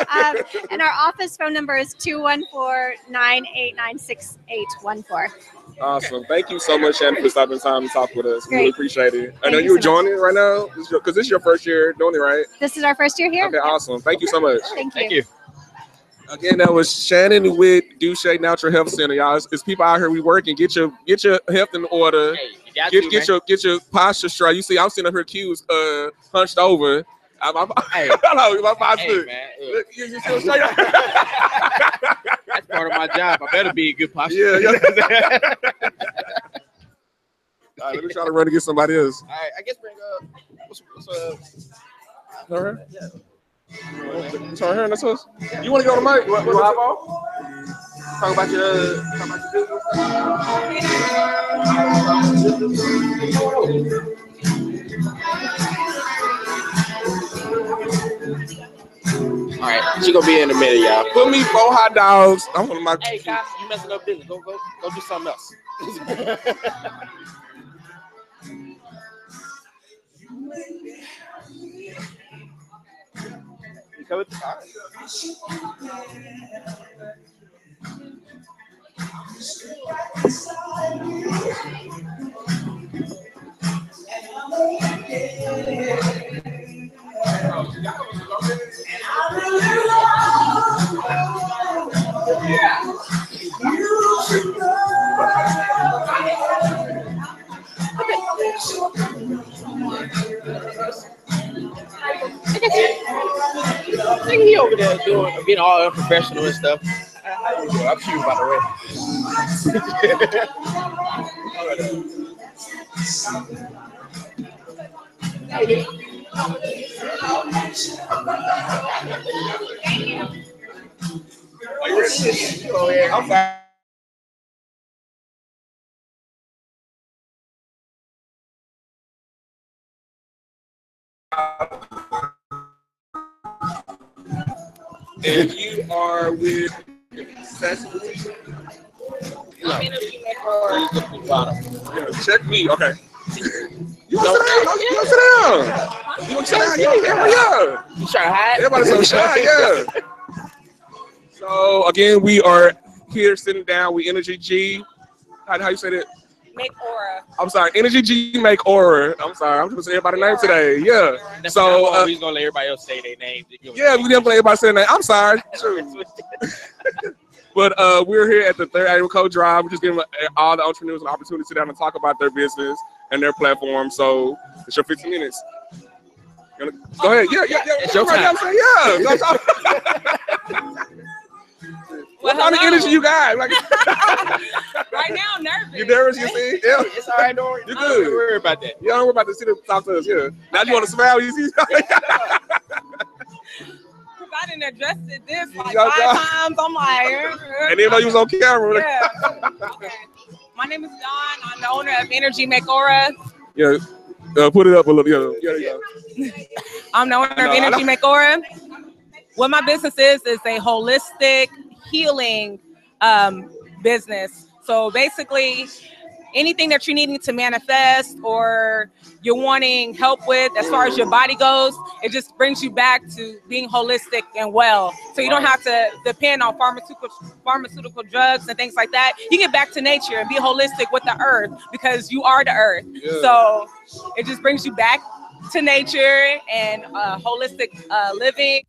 I know. And our office phone number is 214-989-6814. Awesome. Thank you so much, Shannon, for stopping time to talk with us. We really Great. appreciate it. I Thank know you you were so much. joining right now because this is your first year doing it, right? This is our first year here. Okay, awesome. Thank you so much. Thank you. Thank you. Again, that was Shannon with Duchesne Natural Health Center, y'all. It's people out here. We working. Get your health in order. Hey, you got Get your posture straight. You see, I'm sitting up here, Q's hunched over. Hey. I know my posture. Hey, man. Look, you still straight. That's part of my job. I better be in good posture. Yeah. All right, let me try to run to get somebody else. All right, I guess bring up what's All right. Sorry, that's us. You want to go on the mic? You want to hop off? Talk about your All right, she gonna be in a minute, y'all. Put me 4 hot dogs. I'm one of my. Hey, Kai, you messing up business. Go do something else. You come with the car? I think he over there being all unprofessional and stuff. How you doing? I'm cute, by the way. Oh, yeah. I'm fine. And you are with check me, okay. You want to sit down? You want to sit down? You want to sit down? Yeah. You trying to hide? Everybody's so shy, yeah. So again, we are here sitting down with Energy G. How you say that? Make aura. I'm sorry, Energy G make aura. I'm sorry, I'm just saying everybody's name today. Yeah. That's so we're gonna let everybody else say their names. Yeah, we didn't let everybody say their name. I'm sorry. True. But we're here at the 3rd annual Code Drive. We're just giving all the entrepreneurs an opportunity to sit down and talk about their business and their platform. So it's your 15 minutes. Go ahead. Yeah. It's your time. What kind of energy you got? Like, right now, I'm nervous. You nervous? You see? Yeah. It's all right, don't worry. You're Don't good. worry about that. You don't worry about the city talk to us. Yeah. Now you want to smile? You see? I didn't address this like 5 times. I'm like, and then you was on camera. Yeah. Okay. My name is Dawn. I'm the owner of Energy Make Aura. Yeah. Put it up a little. Yeah. I'm the owner of Energy Make Aura. What my business is a holistic healing business. So basically, anything that you're needing to manifest or you're wanting help with as far as your body goes, it just brings you back to being holistic and well. So you don't have to depend on pharmaceutical drugs and things like that. You get back to nature and be holistic with the earth because you are the earth. Yeah. So it just brings you back to nature and holistic living.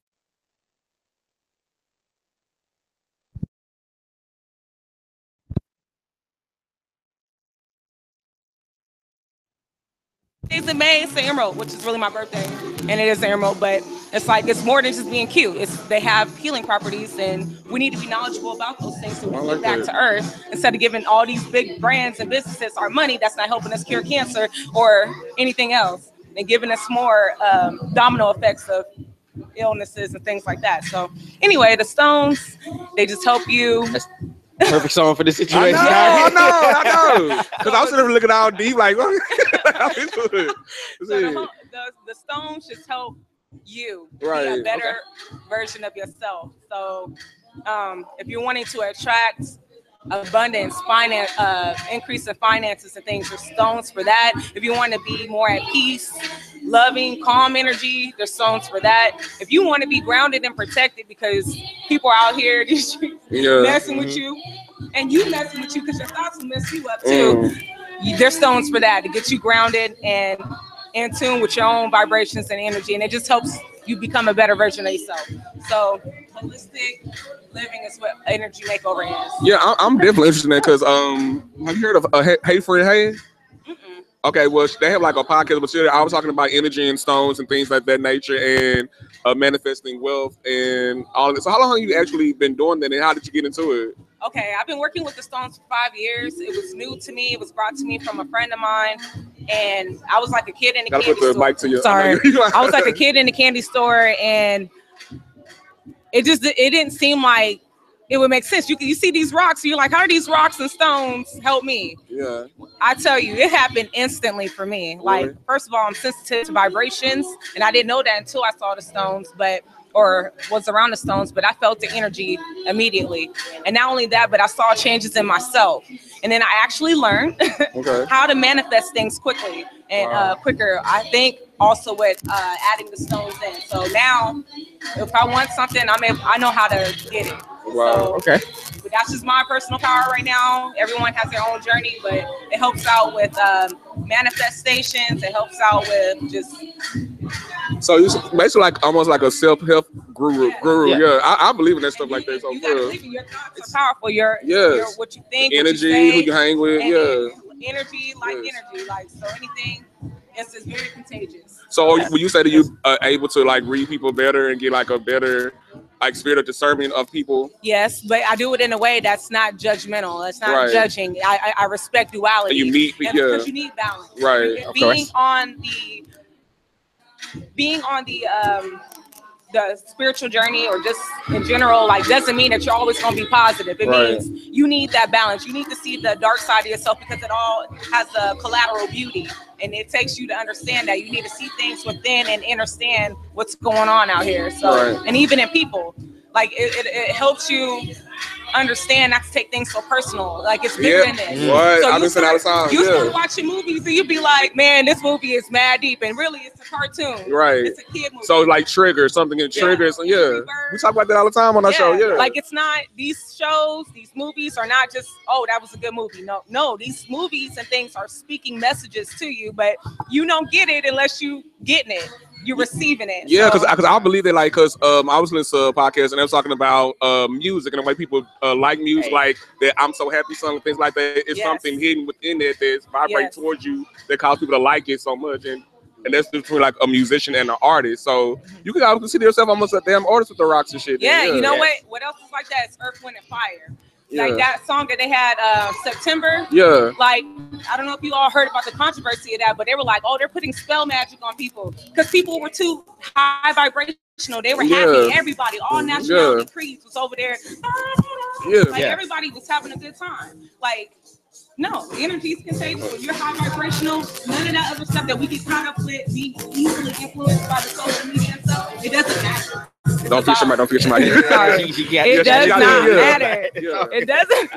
It's in May, it's the Emerald, which is really my birthday, and it is the Emerald, but it's like, it's more than just being cute. They have healing properties, and we need to be knowledgeable about those things so we can get back to earth instead of giving all these big brands and businesses our money that's not helping us cure cancer or anything else, and giving us more domino effects of illnesses and things like that. So anyway, the stones, they just help you. Perfect song for this situation. I know. Because I was sitting there looking all deep, like, what? The stones just help you be a better version of yourself. So if you're wanting to attract abundance, finance, increase in finances and things, there's stones for that. If you want to be more at peace, loving, calm energy, there's stones for that. If you want to be grounded and protected because people are out here messing with you, and you messing with you because your thoughts will mess you up too. There's stones for that to get you grounded and in tune with your own vibrations and energy, and it just helps you become a better version of yourself. So holistic living is what Energy Makeover is. Yeah, I'm definitely interested in that because have you heard of Hey Free Hey? Okay, well, they have like a podcast, but I was talking about energy and stones and things like that nature and manifesting wealth and all of it. So how long have you actually been doing that and how did you get into it? Okay, I've been working with the stones for 5 years. It was new to me. It was brought to me from a friend of mine. And I was like a kid in the candy store. Mic to you. Sorry. I was like a kid in the candy store, and it didn't seem like it would make sense. You see these rocks, you're like, how do these rocks and stones help me? Yeah. I tell you, it happened instantly for me. Like, Really? first of all, I'm sensitive to vibrations, and I didn't know that until I saw the stones, or was around the stones, but I felt the energy immediately. And not only that, but I saw changes in myself. And then I actually learned how to manifest things quickly and quicker. I think also with adding the stones in. So now, if I want something, I know how to get it. Wow. So, but that's just my personal power right now. Everyone has their own journey, but it helps out with manifestations. It helps out with just. So you basically like almost like a self-help guru. Yeah. I believe in that stuff like that. So you gotta believe in your thoughts are powerful. Your what you think, energy, what you say, who you hang with, energy, like so anything. It's just very contagious. So when you say that you are able to like read people better and get like a better like spirit of discernment of people? Yes, but I do it in a way that's not judgmental. It's not judging. I respect duality. And you need, because you need balance. Right. Being on the spiritual journey or just in general, like doesn't mean that you're always going to be positive. It means you need that balance. You need to see the dark side of yourself because it all has the collateral beauty. And it takes you to understand that you need to see things within and understand what's going on out here. So, and even in people, like it helps you understand not to take things so personal. Like it's bigger than this. What? So I've been saying all the time. You start watching movies and you be like, man, this movie is mad deep, and really it's a cartoon. Right. It's a kid movie. So like triggers, something in triggers. Yeah. We talk about that all the time on our show. Yeah. Like it's not these shows, these movies are not just, oh, that was a good movie. No, these movies and things are speaking messages to you, but you don't get it unless you getting it. You're receiving it. Yeah, because I believe that, like, because I was listening to a podcast and they were talking about music and the way people like music, like that I'm So Happy song and things like that. It's something hidden within it that's vibrating towards you that cause people to like it so much. And that's between like a musician and an artist. So you can consider yourself almost a damn artist with the rocks and shit. Yeah, you know what else is like that? It's Earth, Wind, and Fire. Like that song that they had, September. Yeah. Like, I don't know if you all heard about the controversy of that, but they were like, oh, they're putting spell magic on people because people were too high vibrational. They were happy. Everybody, all nationality creeds was over there. Like everybody was having a good time. Like, no, the energy is contagious. When you're high vibrational, none of that other stuff that we get caught up with, be easily influenced by the social media and stuff, it doesn't matter. Don't forget somebody. It does not matter. It doesn't.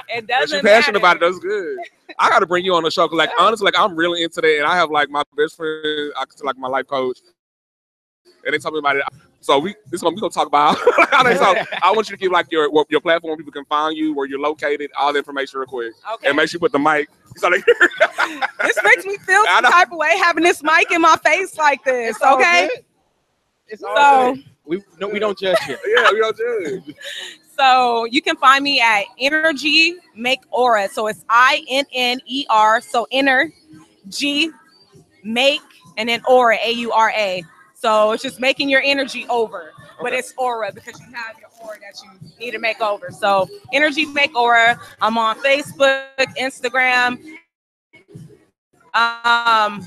It doesn't. You're passionate about it. That's good. I got to bring you on the show because, like, honestly, like I'm really into that, and I have like my best friend, I consider like my life coach, and they tell me about it. So we gonna talk about how they talk. I want you to give like your platform, people can find you, where you're located, all the information real quick. Okay. And make sure you put the mic. This makes me feel some type of way having this mic in my face like this. Okay. It's all good. We don't judge here. Yeah, we don't judge. So you can find me at Energy Make Aura. So it's INNER. So Energy Make and then Aura, AURA. So it's just making your energy over, but it's aura because you have your aura that you need to make over. So Energy Make Aura. I'm on Facebook, Instagram. I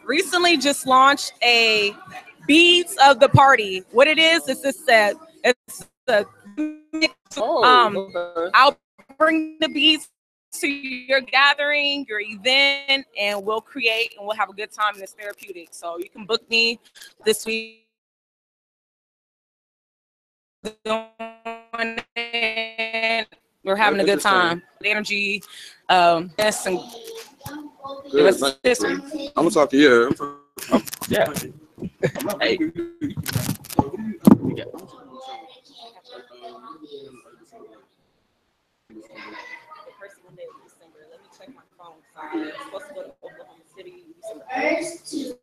recently just launched a Beads of the Party. What it is this set. It's a I'll bring the beads to your gathering, your event, and we'll create and we'll have a good time, and it's therapeutic. So you can book me this week. We're having a good time. The energy, yes, and good. I'm gonna talk to you. Yeah. Hey. Supposed to go to Oklahoma City. This is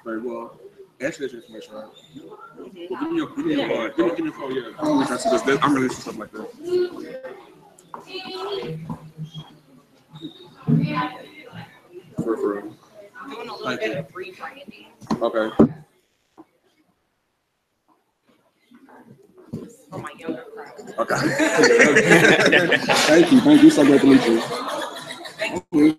very well. Actually, that's information, right? Give me your phone. Give me your phone, yeah. I'm really stuff like that. For real. Doing a little bit of rebranding. Okay. For my younger crowd. Okay. Thank you. So great to meet you. Thank you.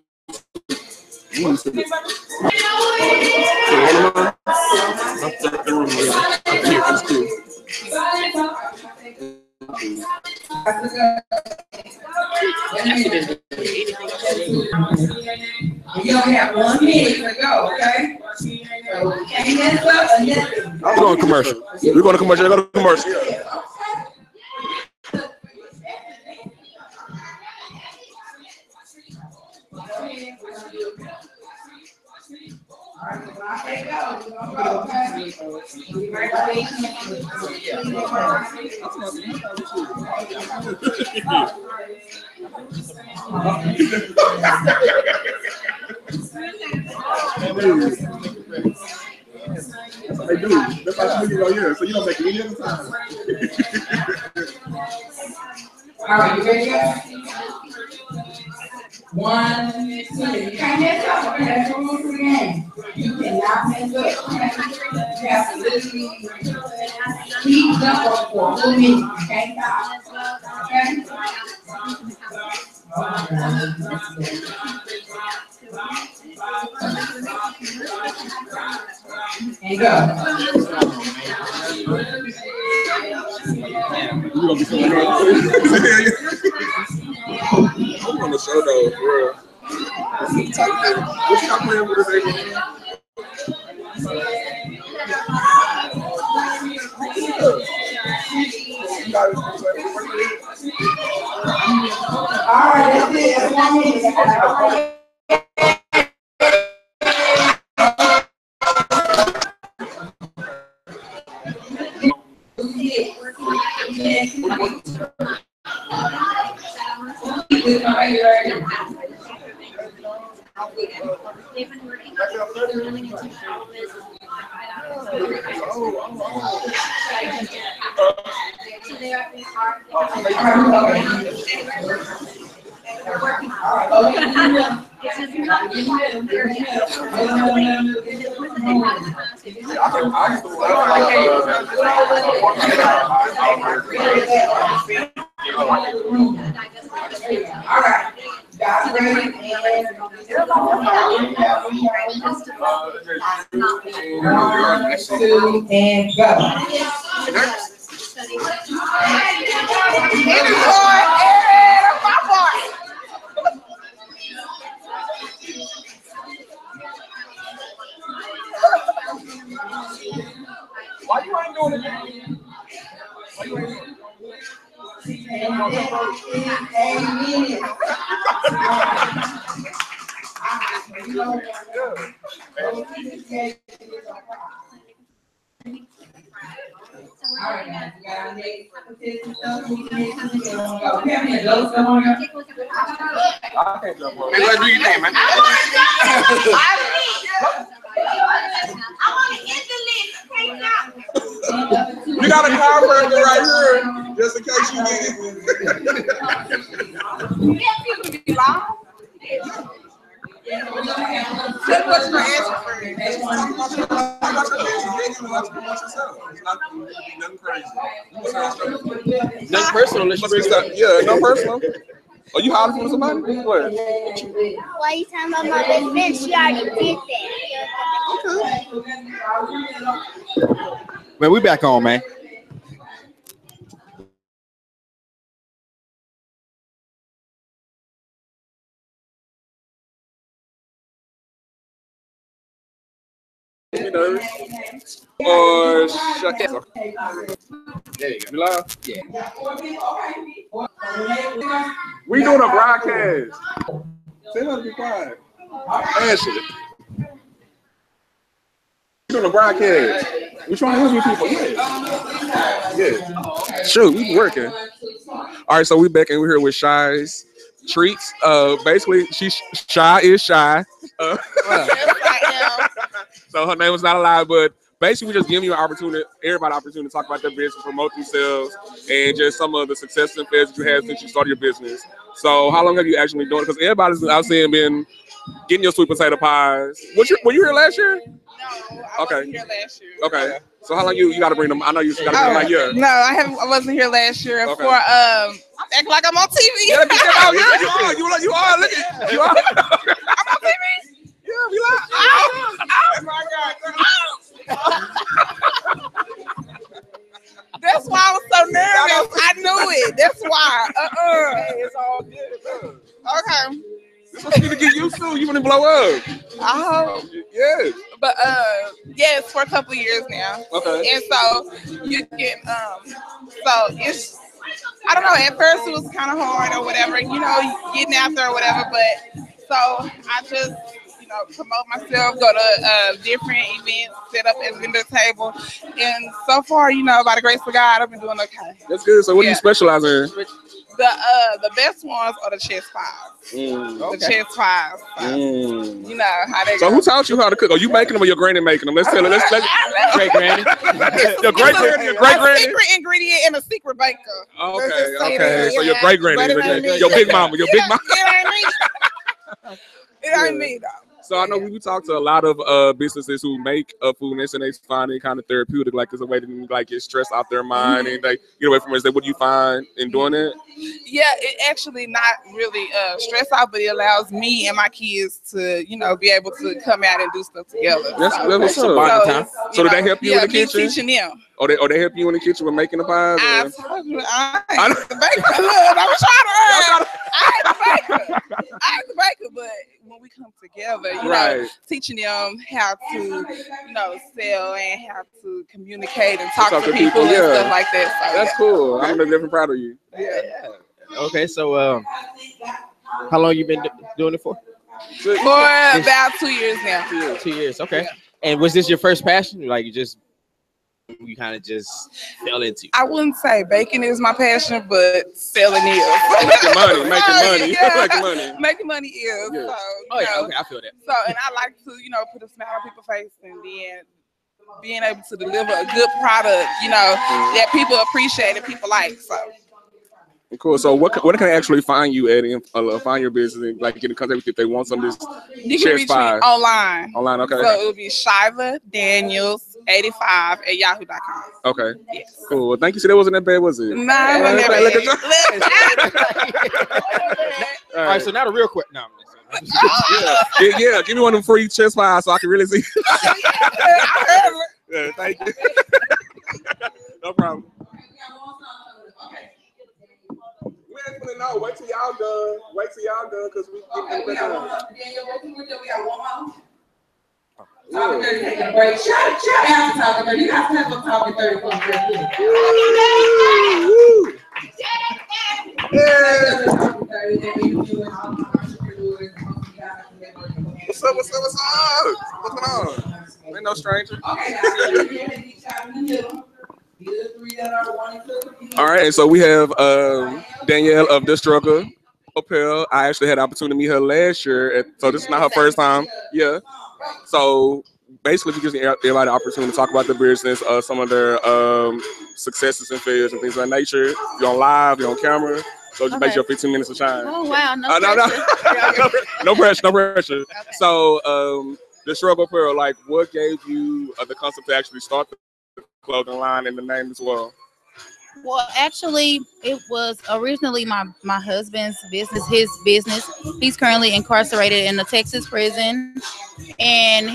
1 minute to go, okay? So can't mess up or nothing. I'm going commercial. We're going to commercial. Go to commercial. They do. That's how you go here. So you don't make any other time. All right, you ready, guys? 1, 2. You can't mess up. Okay, that's the rules of the game. You cannot mess up. You have to literally keep jumping for a full minute. You can't stop. Okay? And go. You're going to be so I'm on the show though, for real. What y'all playing with this April? All right, that's it. That's 1 minute. All right. Guys, ready? 1, 2, and go. Why you ain't doing it? Why you ain't doing it? All right, guys, we got our next competition stuff. We have any adults that want to go? I can't jump on. Hey, let's do your thing, man. You got a chiropractor right here, just in case you need Nothing personal, unless you bring stuff. Yeah, no personal. Are you hiding from somebody? What? Why you talking about my best friend? She already did that. Man, we back on, man. You know, or shut up. There you go. You live? Yeah. We doing a broadcast. Tell her to be quiet. Ashley. We doing a broadcast. We trying to interview people. Yeah. Yeah. Shoot, we working. All right, so we back and we're here with Shy's Treats. Basically, Shy is shy. So her name was not allowed, but basically we just giving you an opportunity, everybody an opportunity to talk about their business, promote themselves, and just some of the success and failures that you had since you started your business. So how long have you actually been doing it? Because everybody's out saying been getting your sweet potato pies. Were you here last year? No, I wasn't here last year. Okay. So how long you got to bring them? I know you got to bring them like yeah. No, I wasn't here last year. And okay. For I'm acting like I'm on TV. Yeah, you are. Look at you are. I'm on TV. Yeah, we like. Oh my God. That's why I was so nervous. I knew it. That's why. Hey, it's all good. Okay. This is what you to get used to. You want to blow up. I hope. Yes. But yes, for a couple of years now. Okay. And so you can so it's I don't know, at first it was kind of hard or whatever, getting out there or whatever, but so I just promote myself, go to different events, set up at vendor table, and so far, by the grace of God, I've been doing okay. That's good. So what do you specialize in? The best ones are the chest pies. The chest pies. So, you know how they So go. who taught you how to cook? Are you making them or your granny making them? Let's tell her. Let's great granny. Your great granny. Your great A granny. secret ingredient and a secret baker. Okay. Okay. So your great granny. Your big mama. Your big mama. It ain't me though. So I know we talk to a lot of businesses who make food and they find it kind of therapeutic, like it's a way to like get stress out their mind and they get away from it. What do you find in doing it? Yeah, it actually not really stress out, but it allows me and my kids to, be able to come out and do stuff together. That's what's up. So do they help you in the kitchen? Teaching them. Or they help you in the kitchen with making the pies? I told you, I ain't the baker. Look, I was trying to I ain't the baker, but when we come together, teaching them how to, sell and how to communicate and talk to people and stuff like that. So, that's cool. I'm definitely proud of you. Yeah. Okay, so how long you been doing it for? For about 2 years now. 2 years. Okay. Yeah. And was this your first passion? Like you kind of just fell into? I wouldn't say baking is my passion, but selling is. Making money. Yeah. Making money is. Yeah. So, okay, I feel that. So, and I like to, put a smile on people's face, and then being able to deliver a good product, that people appreciate and people like. So. Cool. So what can I actually find you at? Find your business and like get in contact with you if they want some of this. You can reach me online. Online, okay. So it'll be Shiva Daniels 85 at yahoo.com. Okay. Yes. Cool. Well, thank you. So that wasn't that bad, was it? Nah, All right. So now the real question. No. Yeah. Give me one of them free chest pies so I can really see. Yeah. Thank you. No problem. No, wait till y'all done. Because we get back on. We got one more. Taking a break. Shut down talking 30. You guys have talking 30 for What's up? What's going on? Ain't no stranger. All right, and so we have Danielle of The Struggle Apparel. I actually had the opportunity to meet her last year, so this is not her first time. Yeah. So basically, we just give everybody the opportunity to talk about the business, some of their successes and failures and things of that nature. You're on live, you're on camera, so just make your 15 minutes of shine. Oh wow, no pressure. No pressure. Okay. So The Struggle Apparel, like, what gave you the concept to actually start the clothing line and the name as well? Well, actually, it was originally my husband's business, his business. He's currently incarcerated in a Texas prison, and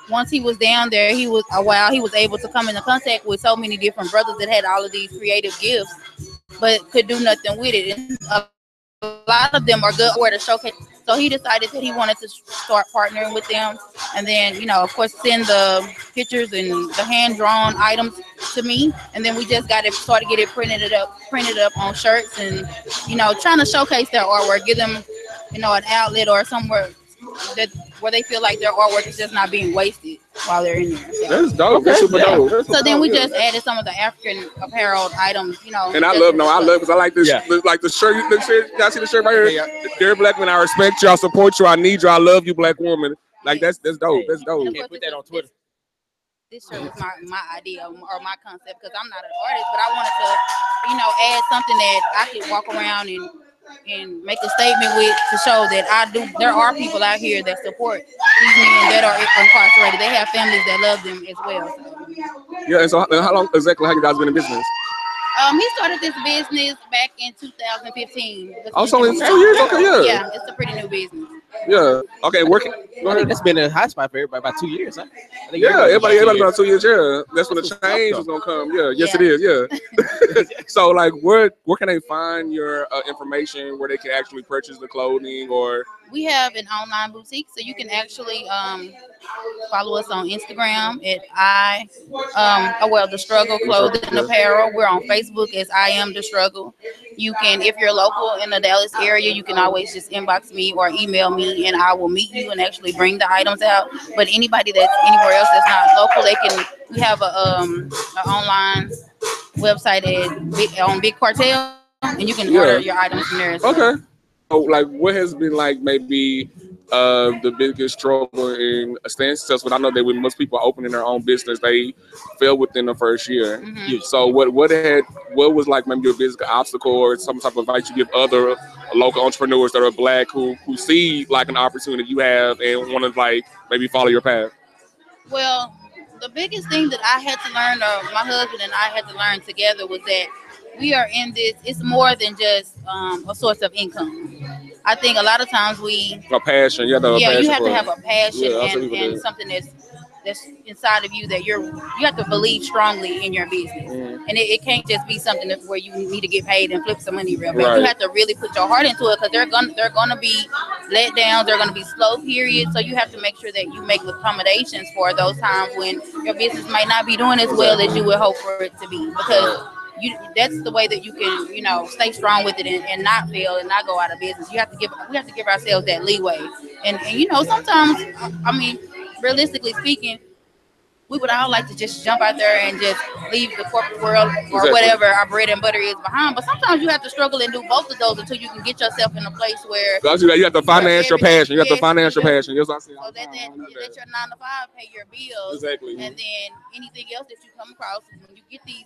once he was down there, he was able to come into contact with so many different brothers that had all of these creative gifts, but could do nothing with it. And a lot of them are good where to showcase. So he decided that he wanted to start partnering with them, and then, of course, send the pictures and the hand-drawn items to me, and then we just started getting printed up on shirts, and trying to showcase their artwork, give them an outlet or somewhere where they feel like their artwork is just not being wasted while they're in there. So. That's dope. That's super dope. So then we just added some of the African apparel items, And I love because I like this, like the shirt. Y'all see the shirt right here? Yeah. Dear Black men, I respect you, I support you, I need you, I love you, Black woman. Like that's dope. That's dope. You can't put that on Twitter. This shirt was my idea or my concept because I'm not an artist, but I wanted to, add something that I could walk around and make a statement with to show that there are people out here that support these men that are incarcerated. They have families that love them as well. So. Yeah, and so how long exactly have you guys been in business? He started this business back in 2015. Also in 2 years? Okay, yeah. Yeah, it's a pretty new business. Yeah. Okay, working. I think that's been a high spot for everybody about 2 years, huh? Yeah, everybody about 2 years, yeah. That's when the change is gonna come. Yeah, yes it is, yeah. So like where can they find your information where they can actually purchase the clothing or We have an online boutique, so you can actually follow us on Instagram at the Struggle Clothing Apparel. We're on Facebook as I Am the Struggle. You can, if you're local in the Dallas area, you can always just inbox me or email me, and I will meet you and actually bring the items out. But anybody that's anywhere else that's not local, they can. We have a online website on Big Cartel, and you can order your Yeah. items from there as well. Okay. So, like, what has been like maybe the biggest struggle in staying successful? I know that when most people opening their own business, they fail within the first year. So, what was like maybe your biggest obstacle or some type of advice you give other local entrepreneurs that are black who see like an opportunity you have and want to like maybe follow your path? Well, the biggest thing that I had to learn, or my husband and I had to learn together, was that we are in this. It's more than just a source of income. I think a lot of times A passion. You have to have a yeah, you passion have for to it. have a passion Yeah, I see people and do. something that's inside of you that you have to believe strongly in your business, and it can't just be something where you need to get paid and flip some money real fast. You Right. have to really put your heart into it because they're gonna be let downs. They're gonna be slow periods. So you have to make sure that you make accommodations for those times when your business might not be doing as well as you would hope for it to be because. That's the way that you can stay strong with it and not fail and not go out of business. We have to give ourselves that leeway and sometimes I mean realistically speaking, we would all like to just jump out there and just leave the corporate world or Exactly. whatever our bread and butter is behind. But sometimes you have to struggle and do both of those until you can get yourself in a place where You have to finance your passion. You have to yes, finance your do. passion. Yes, I see. So that your 9 to 5 pay your bills. Exactly. And then anything else that you come across when you get these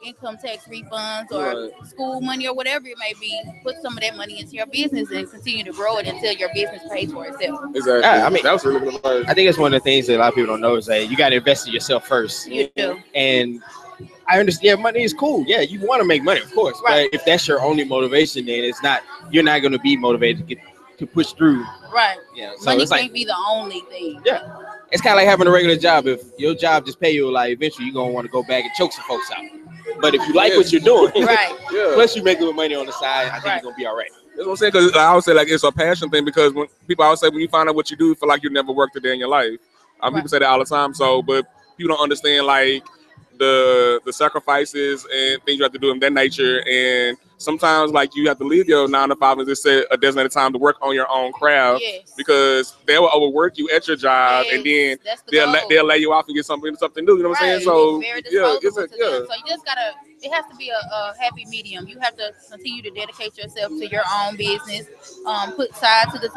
income tax refunds or Right. school money or whatever it may be, put some of that money into your business and continue to grow it until your business pays for itself. Exactly. Yeah, I mean, that was really good advice. I think it's one of the things that a lot of people don't know is that you got to invest in yourself first. You do. And I understand. Yeah, money is cool. Yeah, you want to make money, of course. Right. But if that's your only motivation, then it's not. You're not going to be motivated to push through. Right. Yeah. So Money it's can't like be the only thing. yeah, it's kind of like having a regular job. If your job just pay you, like eventually you're gonna want to go back and choke some folks out. But if you like what you're doing, Right. Yeah. plus you make good money on the side, I think you're gonna be all right. That's what I'm saying. Because I always say like it's a passion thing. Because when people always say when you find out what you do, you feel like you never worked a day in your life. People say that all the time. So, but people don't understand like the sacrifices and things you have to do in that nature. And sometimes like you have to leave your 9 to 5 and just set a designated time to work on your own craft. Yes. Because they will overwork you at your job, and then That's the they'll lay you off and get something new. You know what I'm saying? So Very yeah, disposable it's to them. So you just gotta. It has to be a happy medium. You have to continue to dedicate yourself to your own business. Put time to the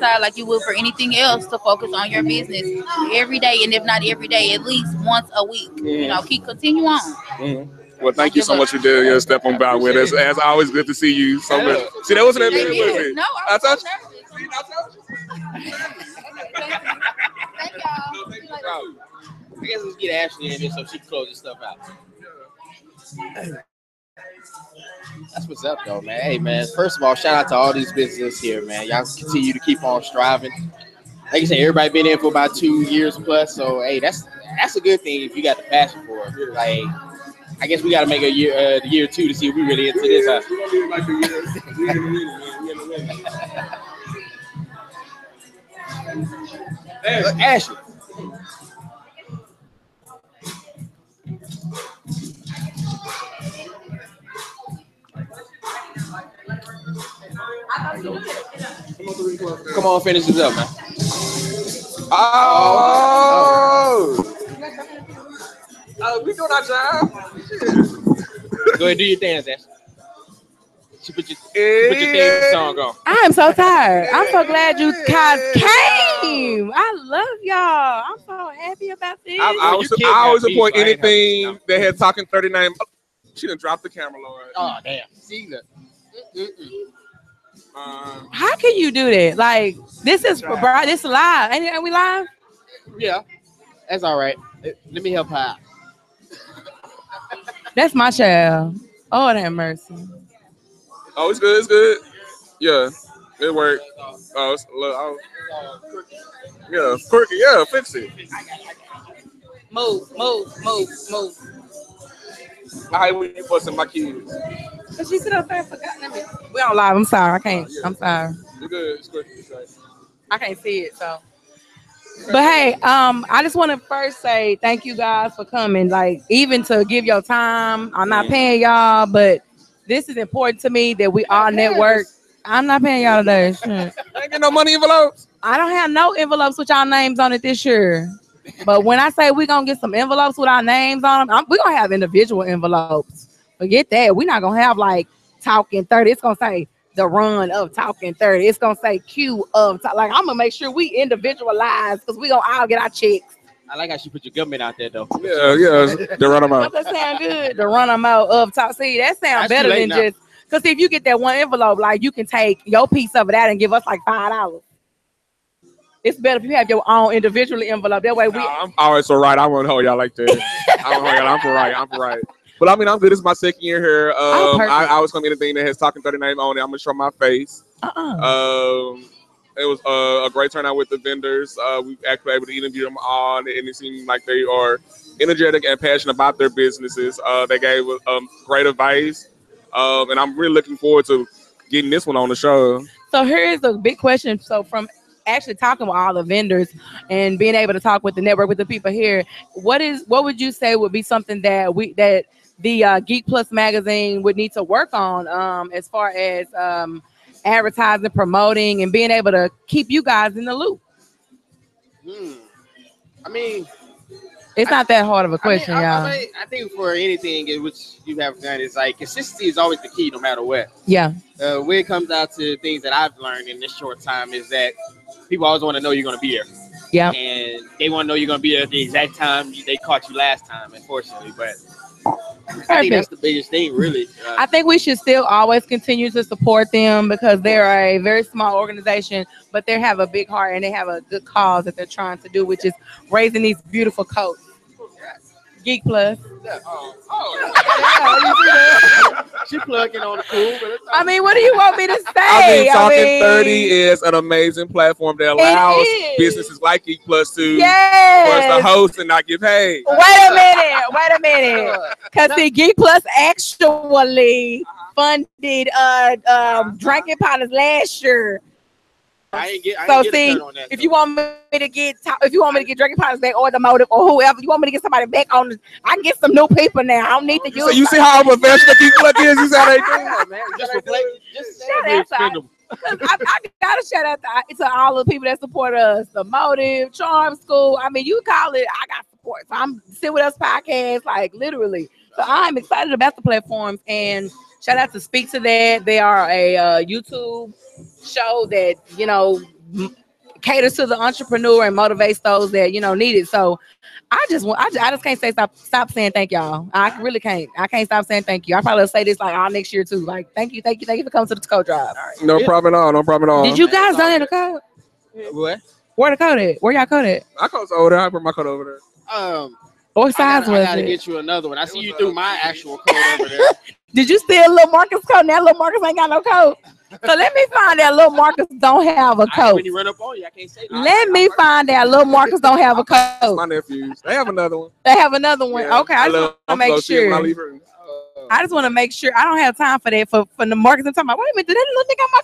side like you would for anything else to focus on your business every day, and if not every day, at least once a week. Continue on. Well, thank you so much for doing your step on by with us. As always, good to see you so much. See, that wasn't that Thank big, you. was it? No, I I was told you. Thank y'all. I guess let's get Ashley in there so she can close this stuff out. That's what's up, though, man. Hey, man. First of all, shout out to all these businesses here, man. Y'all continue to keep on striving. Like you said, everybody been in for about 2 years plus. So, hey, that's a good thing if you got the passion for it. Like, I guess we got to make a year 2 to see if we really into this. Ashley. Come on, finish this up, man. We doing our job. Go ahead, do your dance, Ashley. She put your theme song on. I am so tired. I'm so glad you guys came. I love y'all. I'm so happy about this. I always support anything that had talking 39. She done dropped the camera, Lord. Oh, damn. See that? How can you do that? Like, this is for bright. This live. Are we live? Yeah, that's all right. Let me help her out. That's my child. Oh, that mercy. Oh, it's good. It's good. Yeah, it worked. Yeah, quirky. Yeah, fix it. Move. I hate when you fussing my kids. But she said, "Okay, I forgot." We on live. I'm sorry. I can't. I'm sorry. good. It's good. I can't see it, so. But hey, I just want to first say thank you guys for coming. Like, even to give your time. I'm not paying y'all, but this is important to me that we all network. I'm not paying y'all today. Shit. I ain't get no money envelopes. I don't have no envelopes with y'all names on it this year. But when I say we gonna get some envelopes with our names on them, we gonna have individual envelopes. Forget that. We're not gonna have like Talking 30. It's gonna say the run of Talking 30. It's gonna say Q of like I'm gonna make sure we individualize because we gonna all get our checks. I like how she put your government out there though. Yeah. The run them out. Does that sound good? The run them out of top. See, that sounds better than now. just because if you get that one envelope, like you can take your piece of it out and give us like $5. It's better if you have your own individually envelope. That way we. I'm always so right. I won't hold y'all like that. I won't hold y'all. I'm for right. I'm for right. But I mean, I'm good. This is my second year here. I was coming to anything that has Talking 30 name on it. I'm gonna show my face. It was a great turnout with the vendors. We actually able to interview them all, and it seemed like they are energetic and passionate about their businesses. They gave great advice, and I'm really looking forward to getting this one on the show. So here's a big question. So from actually talking with all the vendors and being able to talk with the network with the people here, what would you say would be something that the Geek Plus magazine would need to work on as far as advertising, promoting, and being able to keep you guys in the loop? I mean, it's not that hard of a question, y'all. I think for anything in which you have done, is like consistency is always the key, no matter what. Yeah. When it comes out to things that I've learned in this short time, is that people always want to know you're going to be there. Yeah. And they want to know you're going to be there at the exact time they caught you last time, unfortunately. But I think that's the biggest thing, really. I think we should still always continue to support them because they're a very small organization, but they have a big heart and they have a good cause that they're trying to do, which is raising these beautiful coats. Geek Plus. She plugging on the cool. I mean, what do you want me to say? I mean, Talking 30 is an amazing platform that allows businesses like Geek Plus to for us to host and not get paid. Wait a minute. Because the Geek Plus actually funded drinking partners last year. If you want me to get drinking partners back or the motive or whoever, you want me to get somebody back on, I can get some new people now. I don't need to use. So you see how professional Geek Plus is? You see how they do, man. I gotta shout out to all the people that support us. The Motive, Charm School. I mean, you call it. I got support. So I'm Sit With Us podcast, like literally. So I'm excited about the platforms and shout out to Speak to That. They are a YouTube show that caters to the entrepreneur and motivates those that need it. So I just can't stop saying thank y'all. I really can't. I can't stop saying thank you. I probably will say this like all next year too. Like thank you for coming to the code drive. No problem at all. No problem at all. Did you guys donate the code? What? Where the code at? Where y'all code at? My code's over there. I put my code over there. What size was it? I gotta get you another one. I see you threw my actual code over there. Did you steal Lil Marcus' code? Now Lil Marcus ain't got no code. So let me find out Lil Marcus don't have a code. When he run up on you, I can't say that. Let me find out Lil Marcus don't have a code. My nephews. They have another one. They have another one. Yeah, okay, I just want to make sure. I just want to make sure. I don't have time for that for the Marcus and talking about. Wait a minute, did that little nigga got my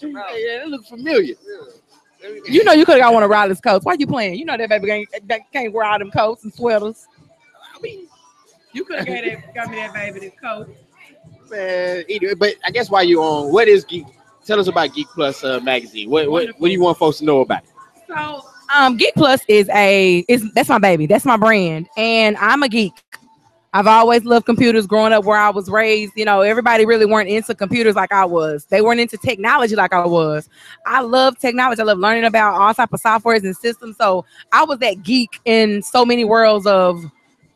code on? Yeah, that look familiar. You know you could have got one of Riley's coats. Why you playing? You know that baby can't wear all them coats and sweaters. I mean, you could have got me that baby this coat. Man, but I guess while you on, what is Geek? Tell us about Geek Plus magazine. What do you want folks to know about it? So, Geek Plus that's my baby. That's my brand, and I'm a geek. I've always loved computers. Growing up where I was raised, everybody really weren't into computers like I was. They weren't into technology like I was. I love technology. I love learning about all type of softwares and systems. So I was that geek in so many worlds of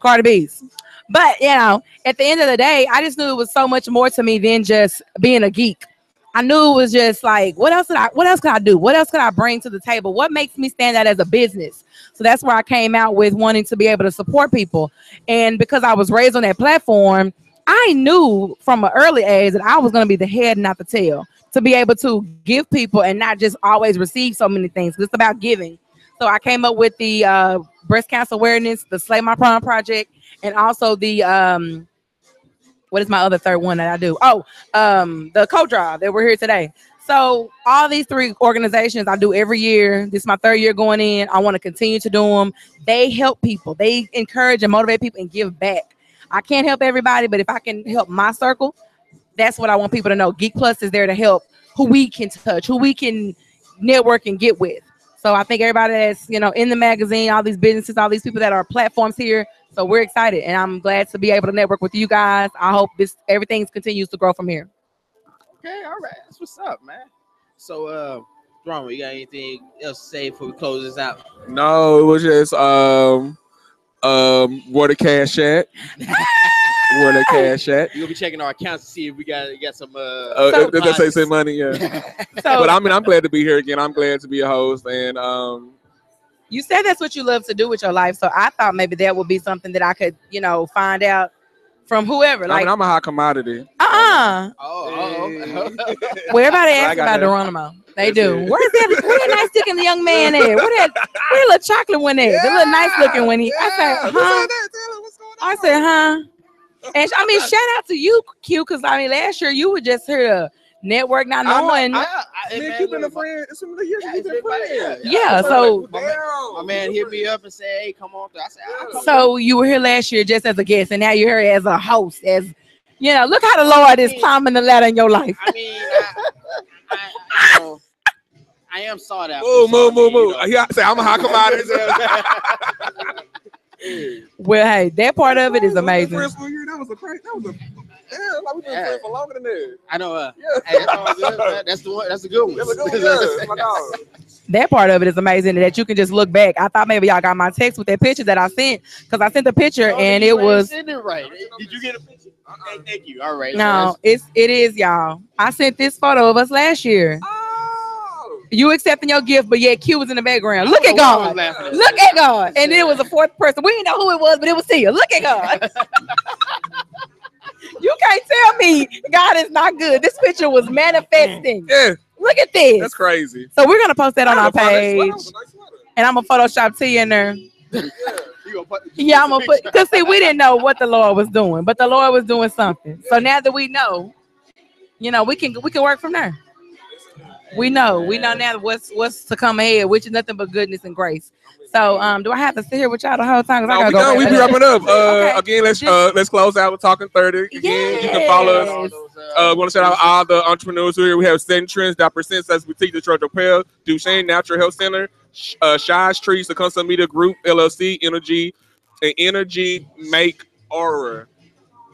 Cardi B's. But at the end of the day, I just knew it was so much more to me than just being a geek. I knew it was just like, what else could I do? What else could I bring to the table? What makes me stand out as a business? So that's where I came out with wanting to be able to support people. And because I was raised on that platform, I knew from an early age that I was going to be the head and not the tail, to be able to give people and not just always receive so many things. It's about giving. So I came up with the breast cancer awareness, the Slay My Prom project, and also the what is my other third one that I do? Oh, the co-drive that we're here today. So all these three organizations I do every year. This is my third year going in. I want to continue to do them. They help people. They encourage and motivate people and give back. I can't help everybody, but if I can help my circle, that's what I want people to know. Geek Plus is there to help who we can touch, who we can network and get with. So I think everybody that's in the magazine, all these businesses, all these people that are platforms here. So we're excited, and I'm glad to be able to network with you guys. I hope everything continues to grow from here. Okay, all right, that's what's up, man. So, Drama, you got anything else to say before we close this out? No, it was just where the cash at? Where the cash at? You'll be checking our accounts to see if we got some. They say money, yeah. But I mean, I'm glad to be here again. I'm glad to be a host, and you said that's what you love to do with your life, so I thought maybe that would be something that I could, find out from whoever. I mean, I'm a hot commodity. Oh. Well, everybody asks about Geronimo. They do. Where's that nice looking young man at? Where the little chocolate one at? The little nice looking one. I said, huh? I said, huh? And I mean, shout out to you, Q, because I mean, last year you were just here to network, not knowing. Man, you've been a friend. It's some of the years you've been friends. Yeah, so my man hit me up and said, "Hey, come on." I said, so you were here last year just as a guest, and now you're here as a host. As look how the Lord is climbing the ladder in your life. I mean, I am sought out. Move. I say I'm a hot commodity. Well, hey, that part of it is amazing. That was a crazy. Like we've been friends for longer than that. I know. Hey, that's all good, man. That's the one. That's a good one. That's a good one. My dog. That part of it is amazing that you can just look back. I thought maybe y'all got my text with that picture that I sent, because I sent the picture and it was. It right. Did you get a picture? Hey, thank you. All right. No, it is y'all. I sent this photo of us last year. You accepting your gift, but yet Q was in the background. Look at God. Look at God. And then it was a fourth person. We didn't know who it was, but it was Tia. Look at God. You can't tell me God is not good. This picture was manifesting. Yeah. Look at this. That's crazy. So we're going to post that on our page. And I'm going to Photoshop Tia in there. Yeah, I'm going to put, because see, we didn't know what the Lord was doing, but the Lord was doing something. So now that we know, we can work from there. We know now what's to come ahead, which is nothing but goodness and grace. So, do I have to sit here with y'all the whole time? No, we be wrapping up. Again, let's close out with Talking 30. Again, you can follow us. We want to shout out all the entrepreneurs here. We have Setting Trends that presents us with Teach the Church of Pell, Duchesne Natural Health Center, Shy's Trees, the Constant Media Group, LLC, Energy, and Energy Make Aura.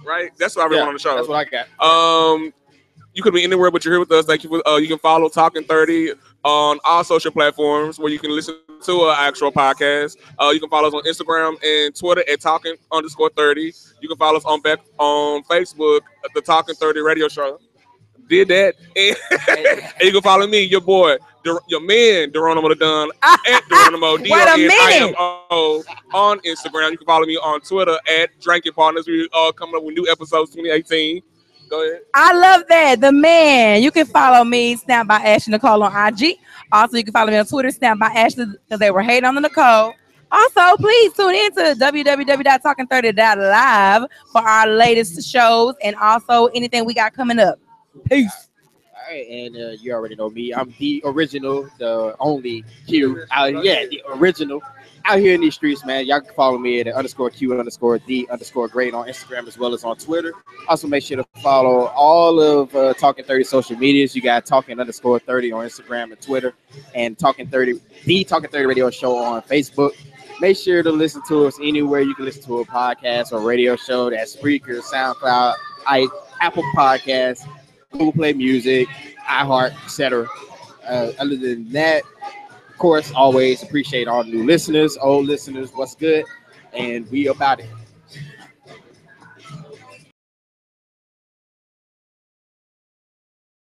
Right? That's what I really want on the show. That's what I got. You could be anywhere, but you're here with us. Thank you. You can follow Talking 30 on all social platforms where you can listen to an actual podcast. You can follow us on Instagram and Twitter at Talking_30. You can follow us on Facebook at the Talking 30 Radio Show. Did that, and you can follow me, your boy, your man, Geronimo the Don at Geronimo DONIMO on Instagram. You can follow me on Twitter at Drinking Partners. We are coming up with new episodes 2018. Go ahead. I love that. The man. You can follow me, Snap by Ashley Nicole on IG. Also, you can follow me on Twitter, Snap by Ashley, because they were hating on the Nicole. Also, please tune in to www.talking30.live for our latest shows and also anything we got coming up. Peace. All right, and you already know me. I'm the original, the only Q. The original. Out here in these streets, man, y'all can follow me at _Q_the_great on Instagram as well as on Twitter. Also, make sure to follow all of Talking 30 social medias. You got Talking _30 on Instagram and Twitter, and Talking 30, the Talking 30 Radio Show on Facebook. Make sure to listen to us anywhere you can listen to a podcast or radio show. That's Spreaker, SoundCloud, Apple Podcasts, Google Play Music, iHeart, etc. Other than that, of course, always appreciate all new listeners, old listeners, what's good, and we about it.